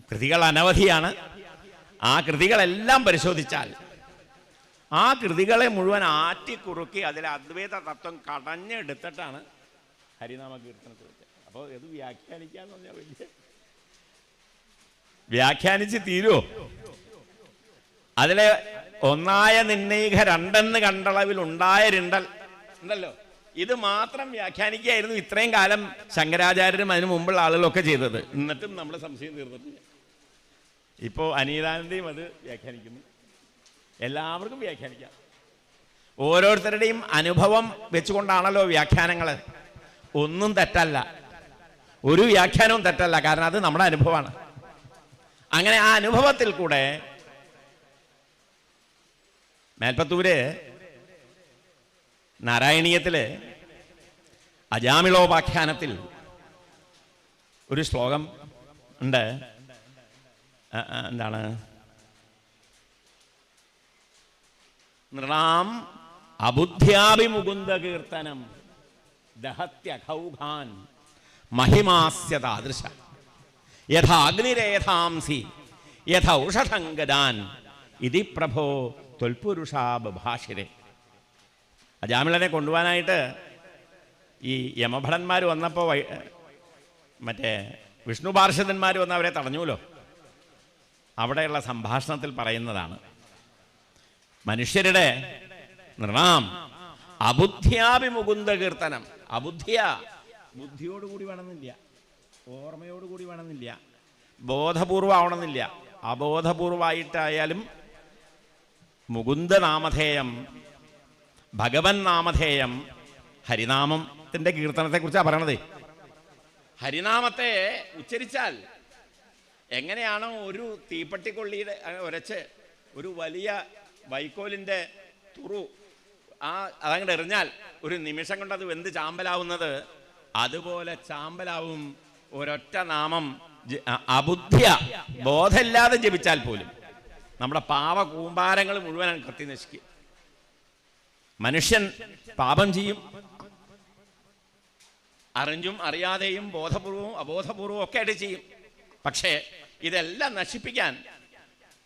Speaker 1: കൃതികൾ അനവധിയാണ്. ആ കൃതികളെല്ലാം പരിശോധിച്ചാൽ ആ കൃതികളെ മുഴുവൻ ആറ്റിക്കുറുക്കി അതിലെ അദ്വൈത തത്വം കടഞ്ഞെടുത്തിട്ടാണ് ഹരിനാമ കീർത്തനത്തിൽ വെച്ചത്. അപ്പോൾ ഇത് വ്യാഖ്യാനിക്കാന്ന് പറഞ്ഞാൽ വലിയ വ്യാഖ്യാനിച്ച് തീരുമോ? അതിലെ ഒന്നായ നിന്നയിക രണ്ടെന്ന് കണ്ടളവിൽ ഉണ്ടായ രണ്ടൽ ഉണ്ടല്ലോ, ഇത് മാത്രം വ്യാഖ്യാനിക്കുകയായിരുന്നു ഇത്രയും കാലം ശങ്കരാചാര്യരും അതിനു മുമ്പുള്ള ആളുകളൊക്കെ ചെയ്തത്. എന്നിട്ടും നമ്മൾ സംശയം തീർന്നിട്ടില്ല. ഇപ്പോൾ അനീതാനന്ദയും അത് വ്യാഖ്യാനിക്കുന്നു. എല്ലാവർക്കും വ്യാഖ്യാനിക്കാം. ഓരോരുത്തരുടെയും അനുഭവം വെച്ചുകൊണ്ടാണല്ലോ വ്യാഖ്യാനങ്ങൾ. ഒന്നും തെറ്റല്ല, ഒരു വ്യാഖ്യാനവും തെറ്റല്ല, കാരണം അത് നമ്മുടെ അനുഭവമാണ്. അങ്ങനെ ആ അനുഭവത്തിൽ കൂടെ മേൽപ്പത്തൂര് നാരായണീയത്തില് അജാമിളോപാഖ്യാനത്തിൽ ഒരു ശ്ലോകം ഉണ്ട്. എന്താണ്? നൃണാം അബുദ്ധ്യാഭിമുകുന്ദ കീർത്തനം ദഹത്യഖൗഘാൻ മഹിമാസ്യ താദൃശ യഥാഗ്നിരേധാംസി യഥൗഷധംഗദാൻ ഇതി പ്രഭോ ത്വൽപുരുഷാ ബഭാഷിരേ. അജാമിളനെ കൊണ്ടുപോകാനായിട്ട് ഈ യമഭടന്മാർ വന്നപ്പോൾ മറ്റേ വിഷ്ണു പാർഷദന്മാർ വന്ന് അവരെ തടഞ്ഞുല്ലോ. അവിടെയുള്ള സംഭാഷണത്തിൽ പറയുന്നതാണ്: മനുഷ്യരുടെ നൃണാം അബുദ്ധ്യാഭിമുകുന്ദ കീർത്തനം. അബുദ്ധിയ ബുദ്ധിയോടുകൂടി വേണമെന്നില്ല, ഓർമ്മയോടുകൂടി വേണമെന്നില്ല, ബോധപൂർവം ആവണമെന്നില്ല. അബോധപൂർവമായിട്ടായാലും മുകുന്ദനാമധേയം, ഭഗവൻ നാമധേയം, ഹരിനാമത്തിൻ്റെ കീർത്തനത്തെക്കുറിച്ചാണ് പറയണത്. ഹരിനാമത്തെ ഉച്ചരിച്ചാൽ എങ്ങനെയാണോ ഒരു തീപ്പട്ടിക്കൊള്ളിയുടെ ഉരച്ച് ഒരു വലിയ വൈക്കോലിൻ്റെ തുറു അതങ്ങോട്ട് എറിഞ്ഞാൽ ഒരു നിമിഷം കൊണ്ട് അത് വെന്ത് ചാമ്പലാവുന്നത്, അതുപോലെ ചാമ്പലാവും ഒരൊറ്റ നാമം അബുദ്ധ്യ, ബോധമില്ലാതെ ജപിച്ചാൽ പോലും നമ്മുടെ പാപ കൂമ്പാരങ്ങൾ മുഴുവൻ കത്തി നശിക്കും. മനുഷ്യൻ പാപം ചെയ്യും, അറിഞ്ഞും അറിയാതെയും ബോധപൂർവവും അബോധപൂർവവും ഒക്കെ ആയിട്ട് ചെയ്യും. പക്ഷേ ഇതെല്ലാം നശിപ്പിക്കാൻ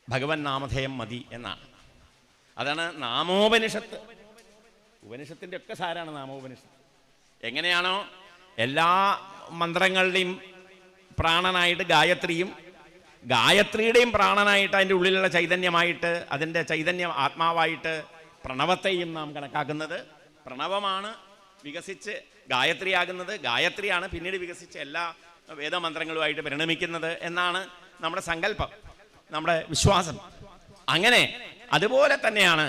Speaker 1: ഭഗവൻ നാമധേയം മതി എന്നാണ്. അതാണ് നാമോപനിഷത്ത്. ഉപനിഷത്തിൻ്റെ ഒക്കെ സാരാണ് നാമോപനിഷത്ത്. എങ്ങനെയാണോ എല്ലാ മന്ത്രങ്ങളുടെയും പ്രാണനായിട്ട് ഗായത്രിയും, ഗായത്രിയുടെയും പ്രാണനായിട്ട് അതിൻ്റെ ഉള്ളിലുള്ള ചൈതന്യമായിട്ട്, അതിൻ്റെ ചൈതന്യം ആത്മാവായിട്ട് പ്രണവത്തെയും നാം കണക്കാക്കുന്നത്. പ്രണവമാണ് വികസിച്ച് ഗായത്രിയാകുന്നത്, ഗായത്രിയാണ് പിന്നീട് വികസിച്ച് എല്ലാ വേദമന്ത്രങ്ങളുമായിട്ട് പരിണമിക്കുന്നത് എന്നാണ് നമ്മുടെ സങ്കല്പം, നമ്മുടെ വിശ്വാസം. അങ്ങനെ അതുപോലെ തന്നെയാണ്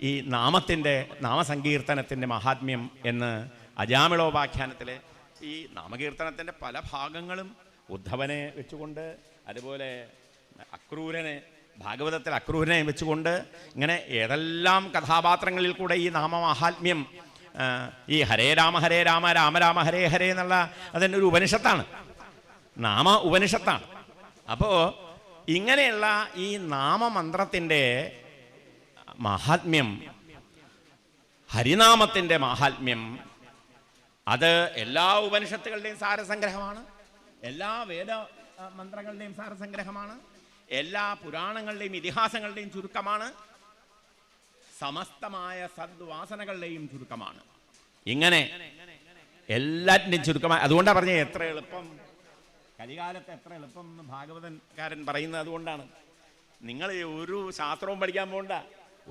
Speaker 1: ഈ നാമത്തിൻ്റെ, നാമസങ്കീർത്തനത്തിൻ്റെ മഹാത്മ്യം എന്ന് അജാമിളോപാഖ്യാനത്തിലെ ഈ നാമകീർത്തനത്തിൻ്റെ പല ഭാഗങ്ങളും ഉദ്ധവനെ വെച്ചുകൊണ്ട്, അതുപോലെ അക്രൂരനെ, ഭാഗവതത്തിൽ അക്രൂരനെ വെച്ചുകൊണ്ട്, ഇങ്ങനെ ഏതെല്ലാം കഥാപാത്രങ്ങളിൽ കൂടെ ഈ നാമമാഹാത്മ്യം, ഈ ഹരേ രാമ രാമ രാമ ഹരേ ഹരേ എന്നുള്ള അതിൻ്റെ ഒരു ഉപനിഷത്താണ്, നാമ ഉപനിഷത്താണ്. അപ്പോൾ ഇങ്ങനെയുള്ള ഈ നാമമന്ത്രത്തിൻ്റെ മാഹാത്മ്യം, ഹരിനാമത്തിൻ്റെ മാഹാത്മ്യം, അത് എല്ലാ ഉപനിഷത്തുകളുടെയും സാരസംഗ്രഹമാണ്, എല്ലാ വേദ മന്ത്രങ്ങളുടെയും സാരസംഗ്രഹമാണ്, എല്ലാ പുരാണങ്ങളുടെയും ഇതിഹാസങ്ങളുടെയും ചുരുക്കമാണ്, സമസ്തമായ സദ്വാസനകളുടെയും ചുരുക്കമാണ്. ഇങ്ങനെ എല്ലാറ്റിൻ്റെയും ചുരുക്കമായി. അതുകൊണ്ടാണ് പറഞ്ഞത് എത്ര എളുപ്പം, കലികാലത്ത് എത്ര എളുപ്പം എന്ന് ഭാഗവതൻകാരൻ പറയുന്നത്. അതുകൊണ്ടാണ് നിങ്ങൾ ഒരു ശാസ്ത്രവും പഠിക്കാൻ പോകണ്ട,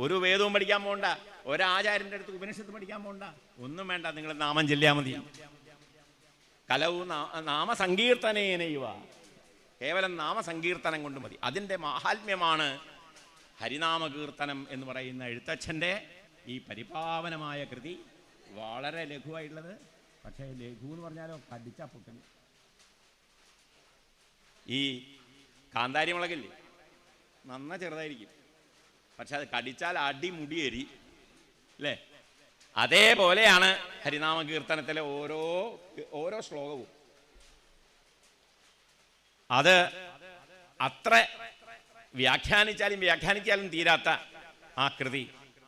Speaker 1: ഒരു വേദവും പഠിക്കാൻ പോകണ്ട, ഒരാചാര്യൻ്റെ അടുത്ത് ഉപനിഷത്ത് പഠിക്കാൻ പോകണ്ട, ഒന്നും വേണ്ട. നിങ്ങൾ നാമം ചൊല്ലിയാൽ മതി. കലവു നാമസങ്കീർത്തനേനയുവ, കേവലം നാമസങ്കീർത്തനം കൊണ്ട് മതി. അതിൻ്റെ മാഹാത്മ്യമാണ് ഹരിനാമകീർത്തനം എന്ന് പറയുന്ന എഴുത്തച്ഛൻ്റെ ഈ പരിപാവനമായ കൃതി. വളരെ ലഘുവായിട്ടുള്ളത്, പക്ഷേ ലഘു എന്ന് പറഞ്ഞാലോ കടിച്ചാൽ പൊട്ടും. ഈ കാന്താരി മുളകില്ലേ, നന്ന ചെറുതായിരിക്കും, പക്ഷെ അത് കടിച്ചാൽ അടിമുടിയേരി അല്ലേ? അതേപോലെയാണ് ഹരിനാമ കീർത്തനത്തിലെ ഓരോ ശ്ലോകവും. അത് അത്ര വ്യാഖ്യാനിച്ചാലും തീരാത്ത ആ കൃതി.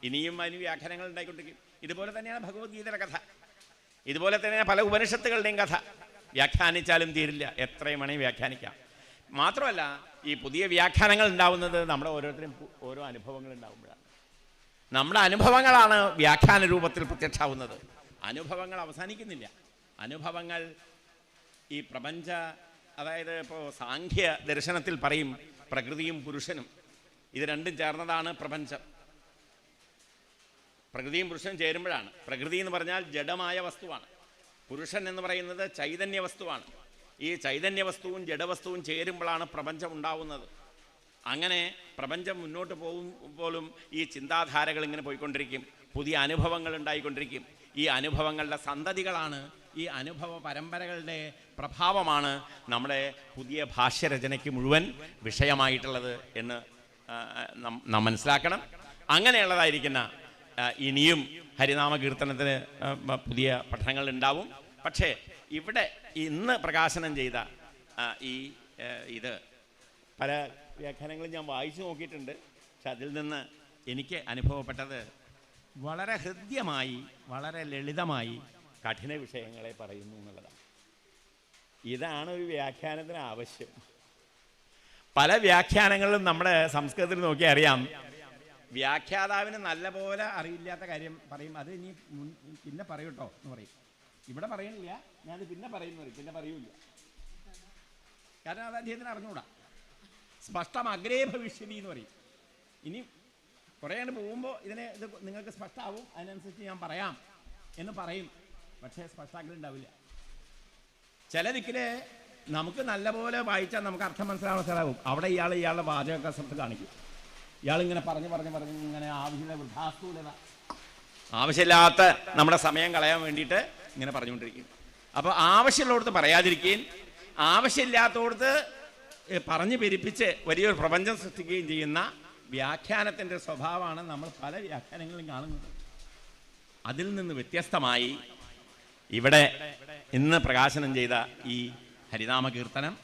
Speaker 1: ഇനിയും അതിന് വ്യാഖ്യാനങ്ങൾ ഉണ്ടായിക്കൊണ്ടിരിക്കും. ഇതുപോലെ തന്നെയാണ് ഭഗവത്ഗീതയുടെ കഥ, ഇതുപോലെ തന്നെയാണ് പല ഉപനിഷത്തുകളുടെയും കഥ. വ്യാഖ്യാനിച്ചാലും തീരില്ല, എത്രയും വേണമെങ്കിൽ വ്യാഖ്യാനിക്കാം. മാത്രമല്ല, ഈ പുതിയ വ്യാഖ്യാനങ്ങൾ ഉണ്ടാവുന്നത് നമ്മുടെ ഓരോരുത്തരും ഓരോ അനുഭവങ്ങൾ ഉണ്ടാകുമ്പോഴാണ്. നമ്മുടെ അനുഭവങ്ങളാണ് വ്യാഖ്യാന രൂപത്തിൽ പ്രത്യക്ഷമാവുന്നത്. അനുഭവങ്ങൾ അവസാനിക്കുന്നില്ല. അനുഭവങ്ങൾ ഈ പ്രപഞ്ച, അതായത് ഇപ്പോൾ സാഖ്യ ദർശനത്തിൽ പറയും പ്രകൃതിയും പുരുഷനും, ഇത് രണ്ടും ചേർന്നതാണ് പ്രപഞ്ചം. പ്രകൃതിയും പുരുഷനും ചേരുമ്പോഴാണ്. പ്രകൃതി എന്ന് പറഞ്ഞാൽ ജഡമായ വസ്തുവാണ്, പുരുഷൻ എന്ന് പറയുന്നത് ചൈതന്യ വസ്തുവാണ്. ഈ ചൈതന്യ വസ്തുവും ജഡവസ്തുവും ചേരുമ്പോഴാണ് പ്രപഞ്ചം ഉണ്ടാവുന്നത്. അങ്ങനെ പ്രപഞ്ചം മുന്നോട്ട് പോകുമ്പോഴും ഈ ചിന്താധാരകൾ ഇങ്ങനെ പോയിക്കൊണ്ടിരിക്കും, പുതിയ അനുഭവങ്ങൾ ഉണ്ടായിക്കൊണ്ടിരിക്കും. ഈ അനുഭവങ്ങളുടെ സന്തതികളാണ്, ഈ അനുഭവ പരമ്പരകളുടെ പ്രഭാവമാണ് നമ്മുടെ പുതിയ ഭാഷ്യരചനയ്ക്ക് മുഴുവൻ വിഷയമായിട്ടുള്ളത് എന്ന് നാം മനസ്സിലാക്കണം. അങ്ങനെയുള്ളതായിരിക്കുന്ന ഇനിയും ഹരിനാമ കീർത്തനത്തിന് പുതിയ പഠനങ്ങൾ ഉണ്ടാവും. പക്ഷേ ഇവിടെ ഇന്ന് പ്രകാശനം ചെയ്ത ഇത് പല വ്യാഖ്യാനങ്ങളും ഞാൻ വായിച്ചു നോക്കിയിട്ടുണ്ട്. പക്ഷെ അതിൽ നിന്ന് എനിക്ക് അനുഭവപ്പെട്ടത് വളരെ ഹൃദ്യമായി, വളരെ ലളിതമായി കഠിന വിഷയങ്ങളെ പറയുന്നു എന്നുള്ളതാണ്. ഇതാണ് ഒരു വ്യാഖ്യാനത്തിന് ആവശ്യം. പല വ്യാഖ്യാനങ്ങളിലും നമ്മുടെ സംസ്കൃതത്തിൽ നോക്കി അറിയാം, വ്യാഖ്യാതാവിന് നല്ലപോലെ അറിയില്ലാത്ത കാര്യം പറയും. അത് ഇനി പിന്നെ പറയൂട്ടോ എന്ന് പറയും. ഇവിടെ പറയുന്നില്ല, ഞാനത് പിന്നെ പറയുന്നു പറയും, പിന്നെ പറയൂല. കാരണം അത് അദ്ദേഹത്തിന് അറിഞ്ഞുകൂടാ. സ്പഷ്ടം അഗ്രേ ഭവിഷ്യതി എന്ന് പറയും. ഇനി കുറേ അങ്ങ് പോകുമ്പോൾ ഇത് നിങ്ങൾക്ക് സ്പഷ്ടമാവും, അതിനനുസരിച്ച് ഞാൻ പറയാം എന്ന് പറയും. പക്ഷേ സ്പഷ്ടാഗ്രഹം ഉണ്ടാവില്ല. ചില ദിക്കില് നമുക്ക് നല്ലപോലെ വായിച്ചാൽ നമുക്ക് അർത്ഥം മനസ്സിലാവും. അവിടെ ഇയാളുടെ വാചകസത്ത് കാണിക്കും. ഇയാളിങ്ങനെ പറഞ്ഞ് ഇങ്ങനെ വൃദ്ധാസ്ഥൂലത, ആവശ്യമില്ലാത്ത നമ്മുടെ സമയം കളയാൻ വേണ്ടിയിട്ട് ഇങ്ങനെ പറഞ്ഞുകൊണ്ടിരിക്കും. അപ്പോൾ ആവശ്യമുള്ളിടത്ത് പറയാതിരിക്കുകയും ആവശ്യമില്ലാത്തടത്ത് പറഞ്ഞ് പെരുപ്പിച്ച് വലിയൊരു പ്രപഞ്ചം സൃഷ്ടിക്കുകയും ചെയ്യുന്ന വ്യാഖ്യാനത്തിൻ്റെ സ്വഭാവമാണ് നമ്മൾ പല വ്യാഖ്യാനങ്ങളും കാണുന്നത്. അതിൽ നിന്ന് വ്യത്യസ്തമായി ഇവിടെ ഇന്ന് പ്രകാശനം ചെയ്ത ഈ ഹരിനാമ കീർത്തനം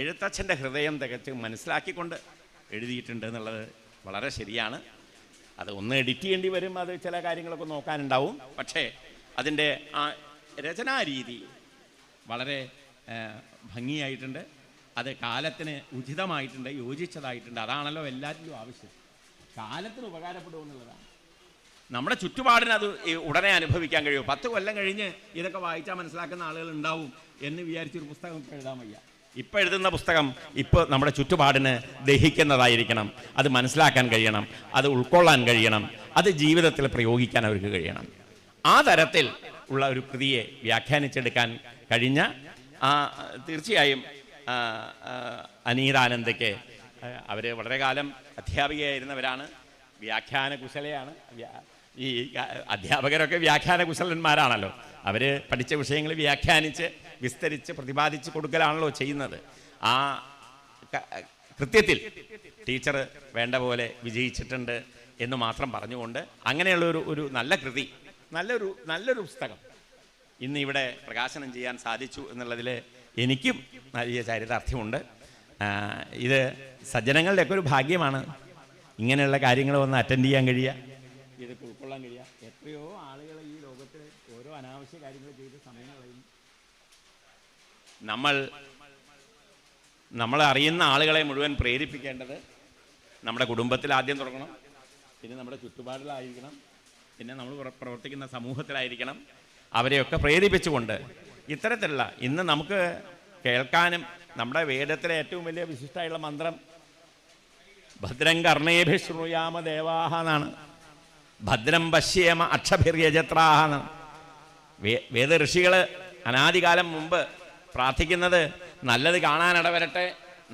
Speaker 1: എഴുത്തച്ഛൻ്റെ ഹൃദയം തികച്ചും മനസ്സിലാക്കിക്കൊണ്ട് എഴുതിയിട്ടുണ്ട് എന്നുള്ളത് വളരെ ശരിയാണ്. അത് ഒന്ന് എഡിറ്റ് ചെയ്യേണ്ടി വരും, അത് ചില കാര്യങ്ങളൊക്കെ നോക്കാനുണ്ടാവും. പക്ഷേ അതിൻ്റെ ആ രചനാരീതി വളരെ ഭംഗിയായിട്ടുണ്ട്. അത് കാലത്തിന് ഉചിതമായിട്ടുണ്ട്, യോജിച്ചതായിട്ടുണ്ട്. അതാണല്ലോ എല്ലാറ്റിലും ആവശ്യം. കാലത്തിന് ഉപകാരപ്പെടുമെന്നുള്ളതാണ്. നമ്മുടെ ചുറ്റുപാടിന് അത് ഉടനെ അനുഭവിക്കാൻ കഴിയും. 10 കൊല്ലം കഴിഞ്ഞ് ഇതൊക്കെ വായിച്ചാൽ മനസ്സിലാക്കുന്ന ആളുകൾ ഉണ്ടാവും എന്ന് വിചാരിച്ചൊരു പുസ്തകം ഇപ്പോൾ എഴുതാൻ വയ്യ. ഇപ്പോൾ എഴുതുന്ന പുസ്തകം ഇപ്പോൾ നമ്മുടെ ചുറ്റുപാടിന് ദഹിക്കുന്നതായിരിക്കണം, അത് മനസ്സിലാക്കാൻ കഴിയണം, അത് ഉൾക്കൊള്ളാൻ കഴിയണം, അത് ജീവിതത്തിൽ പ്രയോഗിക്കാൻ അവർക്ക് കഴിയണം. ആ തരത്തിൽ ഉള്ള ഒരു കൃതിയെ വ്യാഖ്യാനിച്ചെടുക്കാൻ കഴിഞ്ഞ തീർച്ചയായും അനീതാനന്ദയ്ക്ക്, അവർ വളരെ കാലം അധ്യാപികയായിരുന്നവരാണ്, വ്യാഖ്യാന കുശലയാണ്. ഈ അധ്യാപകരൊക്കെ വ്യാഖ്യാന കുശലന്മാരാണല്ലോ. അവർ പഠിച്ച വിഷയങ്ങൾ വ്യാഖ്യാനിച്ച് വിസ്തരിച്ച് പ്രതിപാദിച്ച് കൊടുക്കലാണല്ലോ ചെയ്യുന്നത്. ആ കൃത്യത്തിൽ ടീച്ചർ വേണ്ട പോലെ വിജയിച്ചിട്ടുണ്ട് എന്ന് മാത്രം പറഞ്ഞുകൊണ്ട് അങ്ങനെയുള്ള ഒരു നല്ല കൃതി, നല്ലൊരു പുസ്തകം ഇന്ന് ഇവിടെ പ്രകാശനം ചെയ്യാൻ സാധിച്ചു എന്നുള്ളതിൽ എനിക്കും വലിയ ചരിതാർത്ഥ്യമുണ്ട്. ഇത് സജ്ജനങ്ങളുടെയൊക്കെ ഒരു ഭാഗ്യമാണ് ഇങ്ങനെയുള്ള കാര്യങ്ങൾ വന്ന് അറ്റൻഡ് ചെയ്യാൻ കഴിയുക, ഇതൊക്കെ ഉൾക്കൊള്ളാൻ കഴിയുക. എത്രയോ ആളുകൾ ഈ ലോകത്ത് ഓരോ അനാവശ്യ കാര്യങ്ങൾ ചെയ്ത് സമയം കളയുന്നു. നമ്മൾ അറിയുന്ന ആളുകളെ മുഴുവൻ പ്രേരിപ്പിക്കേണ്ടത് നമ്മുടെ കുടുംബത്തിൽ ആദ്യം തുടങ്ങണം, പിന്നെ നമ്മുടെ ചുറ്റുപാടിലായിരിക്കണം, പിന്നെ നമ്മൾ പ്രവർത്തിക്കുന്ന സമൂഹത്തിലായിരിക്കണം. അവരെയൊക്കെ പ്രേരിപ്പിച്ചുകൊണ്ട് ഇത്തരത്തിലുള്ള ഇന്ന് നമുക്ക് കേൾക്കാനും നമ്മുടെ വേദത്തിലെ ഏറ്റവും വലിയ വിശിഷ്ടമായുള്ള മന്ത്രം ഭദ്രം കർണേഭി ശൃണുയാമ ദേവാഹ എന്നാണ്. ഭദ്രം പശ്യേമ അക്ഷഭിര്യജത്രാഹ എന്നാണ്. വേദ ഋഷികൾ അനാദികാലം മുമ്പ് പ്രാർത്ഥിക്കുന്നത് നല്ലത് കാണാനിടവരട്ടെ,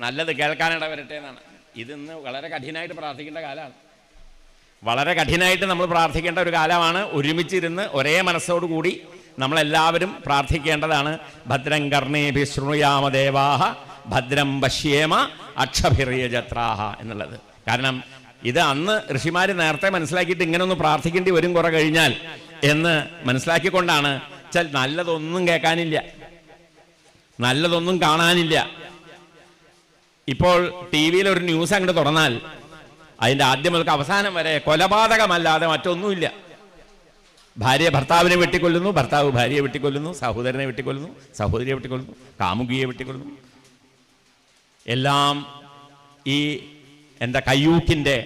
Speaker 1: നല്ലത് കേൾക്കാനിടവരട്ടെ എന്നാണ്. ഇതിന്ന് വളരെ കഠിനമായിട്ട് പ്രാർത്ഥിക്കേണ്ട കാലമാണ്. വളരെ കഠിനമായിട്ട് നമ്മൾ പ്രാർത്ഥിക്കേണ്ട ഒരു കാലമാണ്. ഒരുമിച്ചിരുന്ന് ഒരേ മനസ്സോടുകൂടി നമ്മളെല്ലാവരും പ്രാർത്ഥിക്കേണ്ടതാണ്. ഭദ്രം കർണേഭി ശൃണുയാമ ദേവാഹ ഭദ്രം പശ്യേമ അക്ഷഭിര്യജത്രാഹ എന്നുള്ളത്. കാരണം ഇത് അന്ന് ഋഷിമാർ നേരത്തെ മനസ്സിലാക്കിയിട്ട് ഇങ്ങനെ ഒന്ന് പ്രാർത്ഥിക്കേണ്ടി വരും കുറെ കഴിഞ്ഞാൽ എന്ന് മനസ്സിലാക്കിക്കൊണ്ടാണ് നല്ലതൊന്നും കേൾക്കാനില്ല, നല്ലതൊന്നും കാണാനില്ല. ഇപ്പോൾ ടി വിയിൽ ഒരു ന്യൂസ് അങ്ങോട്ട് തുറന്നാൽ അതിൻ്റെ ആദ്യം മുതൽ അവസാനം വരെ കൊലപാതകമല്ലാതെ മറ്റൊന്നുമില്ല. ഭാര്യ ഭർത്താവിനെ വെട്ടിക്കൊല്ലുന്നു, ഭർത്താവ് ഭാര്യയെ വെട്ടിക്കൊല്ലുന്നു, സഹോദരനെ വെട്ടിക്കൊല്ലുന്നു, സഹോദരിയെ വെട്ടിക്കൊല്ലുന്നു, കാമുകിയെ വെട്ടിക്കൊല്ലുന്നു. എല്ലാം ഈ കയ്യൂക്കിൻ്റെ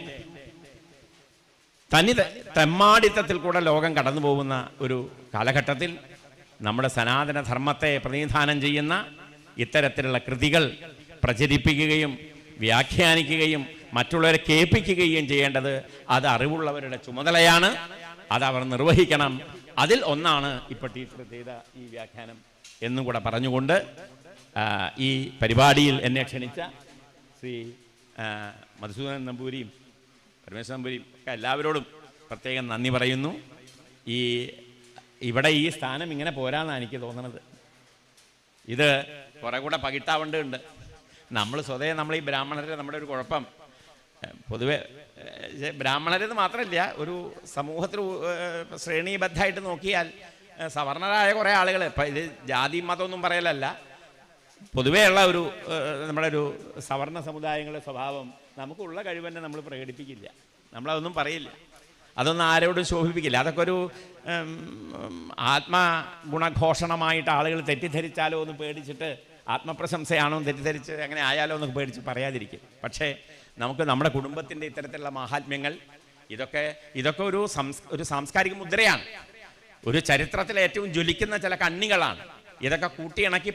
Speaker 1: തെമ്മാടിത്തത്തിൽ കൂടെ ലോകം കടന്നു പോകുന്ന ഒരു കാലഘട്ടത്തിൽ നമ്മുടെ സനാതന ധർമ്മത്തെ പ്രതിനിധാനം ചെയ്യുന്ന ഇത്തരത്തിലുള്ള കൃതികൾ പ്രചരിപ്പിക്കുകയും വ്യാഖ്യാനിക്കുകയും മറ്റുള്ളവരെ കേൾപ്പിക്കുകയും ചെയ്യേണ്ടത് അത് അറിവുള്ളവരുടെ ചുമതലയാണ്. അതവർ നിർവഹിക്കണം. അതിൽ ഒന്നാണ് ഇപ്പോൾ ടീച്ചർ ചെയ്ത ഈ വ്യാഖ്യാനം എന്നും കൂടെ പറഞ്ഞുകൊണ്ട് ഈ പരിപാടിയിൽ എന്നെ ക്ഷണിച്ച ശ്രീ മധുസൂദനൻ നമ്പൂരിയും പരമേശ്വരൻ നമ്പൂരിയും ഒക്കെ എല്ലാവരോടും പ്രത്യേകം നന്ദി പറയുന്നു. ഇവിടെ ഈ സ്ഥാനം ഇങ്ങനെ പോരാന്നാണ് എനിക്ക് തോന്നുന്നത്. ഇത് കുറെ കൂടെ പകിട്ടാവേണ്ടതുണ്ട്. നമ്മൾ ഈ ബ്രാഹ്മണരെ നമ്മുടെ ഒരു കുഴപ്പം പൊതുവെ ബ്രാഹ്മണരെന്ന് മാത്രമല്ല, ഒരു സമൂഹത്തിൽ ശ്രേണീബദ്ധമായിട്ട് നോക്കിയാൽ സവർണരായ കുറേ ആളുകൾ, ഇപ്പം ഇത് ജാതി മതമൊന്നും പറയലല്ല, പൊതുവെയുള്ള ഒരു നമ്മുടെ ഒരു സവർണ സമുദായങ്ങളുടെ സ്വഭാവം നമുക്കുള്ള കഴിവ് തന്നെ നമ്മൾ പ്രകടിപ്പിക്കില്ല, നമ്മളതൊന്നും പറയില്ല, അതൊന്നും ആരോടും ശോഭിപ്പിക്കില്ല. അതൊക്കെ ഒരു ആത്മഗുണഘോഷണമായിട്ട് ആളുകൾ തെറ്റിദ്ധരിച്ചാലോ എന്ന് പേടിച്ചിട്ട്, ആത്മപ്രശംസയാണോ തെറ്റിദ്ധരിച്ച് അങ്ങനെ ആയാലോ എന്നൊക്കെ പേടിച്ച് പറയാതിരിക്കും. പക്ഷേ നമുക്ക് നമ്മുടെ കുടുംബത്തിൻ്റെ ഇത്തരത്തിലുള്ള മാഹാത്മ്യങ്ങൾ ഇതൊക്കെ ഒരു സാംസ്കാരിക മുദ്രയാണ്, ഒരു ചരിത്രത്തിലെ ഏറ്റവും ജ്വലിക്കുന്ന ചില കണ്ണികളാണ്. ഇതൊക്കെ കൂട്ടിയിണക്കി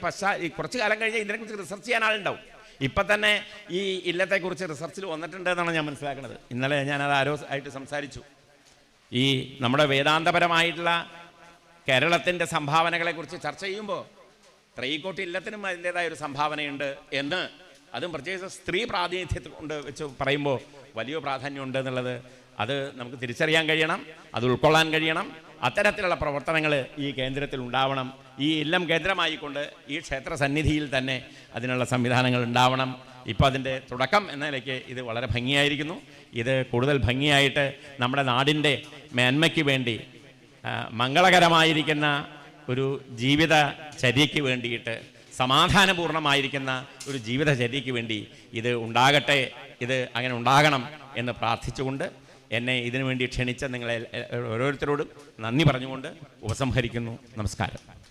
Speaker 1: കുറച്ച് കാലം കഴിഞ്ഞാൽ ഇതിനെക്കുറിച്ച് റിസർച്ച് ചെയ്യാൻ ആളുണ്ടാവും. ഇപ്പം തന്നെ ഈ ഇല്ലത്തെക്കുറിച്ച് റിസർച്ചിൽ വന്നിട്ടുണ്ട് എന്നാണ് ഞാൻ മനസ്സിലാക്കുന്നത്. ഇന്നലെ ഞാനത് ആരോ ആയിട്ട് സംസാരിച്ചു. ഈ നമ്മുടെ വേദാന്തപരമായിട്ടുള്ള കേരളത്തിൻ്റെ സംഭാവനകളെക്കുറിച്ച് ചർച്ച ചെയ്യുമ്പോൾ ത്രൈക്കോട്ട് ഇല്ലത്തിനും അതിൻ്റേതായ ഒരു സംഭാവനയുണ്ട് എന്ന്, അതും പ്രത്യേകിച്ച് സ്ത്രീ പ്രാതിനിധ്യത്തിൽ കൊണ്ട് വെച്ച് പറയുമ്പോൾ വലിയ പ്രാധാന്യമുണ്ട് എന്നുള്ളത് അത് നമുക്ക് തിരിച്ചറിയാൻ കഴിയണം, അത് ഉൾക്കൊള്ളാൻ കഴിയണം. അത്തരത്തിലുള്ള പ്രവർത്തനങ്ങൾ ഈ കേന്ദ്രത്തിൽ ഉണ്ടാവണം. ഈ ഇല്ലം കേന്ദ്രമായിക്കൊണ്ട് ഈ ക്ഷേത്ര സന്നിധിയിൽ തന്നെ അതിനുള്ള സംവിധാനങ്ങൾ ഉണ്ടാവണം. ഇപ്പോൾ അതിൻ്റെ തുടക്കം എന്ന നിലയ്ക്ക് ഇത് വളരെ ഭംഗിയായിരിക്കുന്നു. ഇത് കൂടുതൽ ഭംഗിയായിട്ട് നമ്മുടെ നാടിൻ്റെ മേന്മയ്ക്ക് വേണ്ടി, മംഗളകരമായിരിക്കുന്ന ഒരു ജീവിതചര്യയ്ക്ക് വേണ്ടിയിട്ട്, സമാധാനപൂർണ്ണമായിരിക്കുന്ന ഒരു ജീവിതചര്യയ്ക്ക് വേണ്ടി ഇത് ഉണ്ടാകട്ടെ, ഇത് അങ്ങനെ ഉണ്ടാകണം എന്ന് പ്രാർത്ഥിച്ചുകൊണ്ട് എന്നെ ഇതിനു വേണ്ടി ക്ഷണിച്ച നിങ്ങളെ ഓരോരുത്തരോടും നന്ദി പറഞ്ഞുകൊണ്ട് ഉപസംഹരിക്കുന്നു. നമസ്കാരം.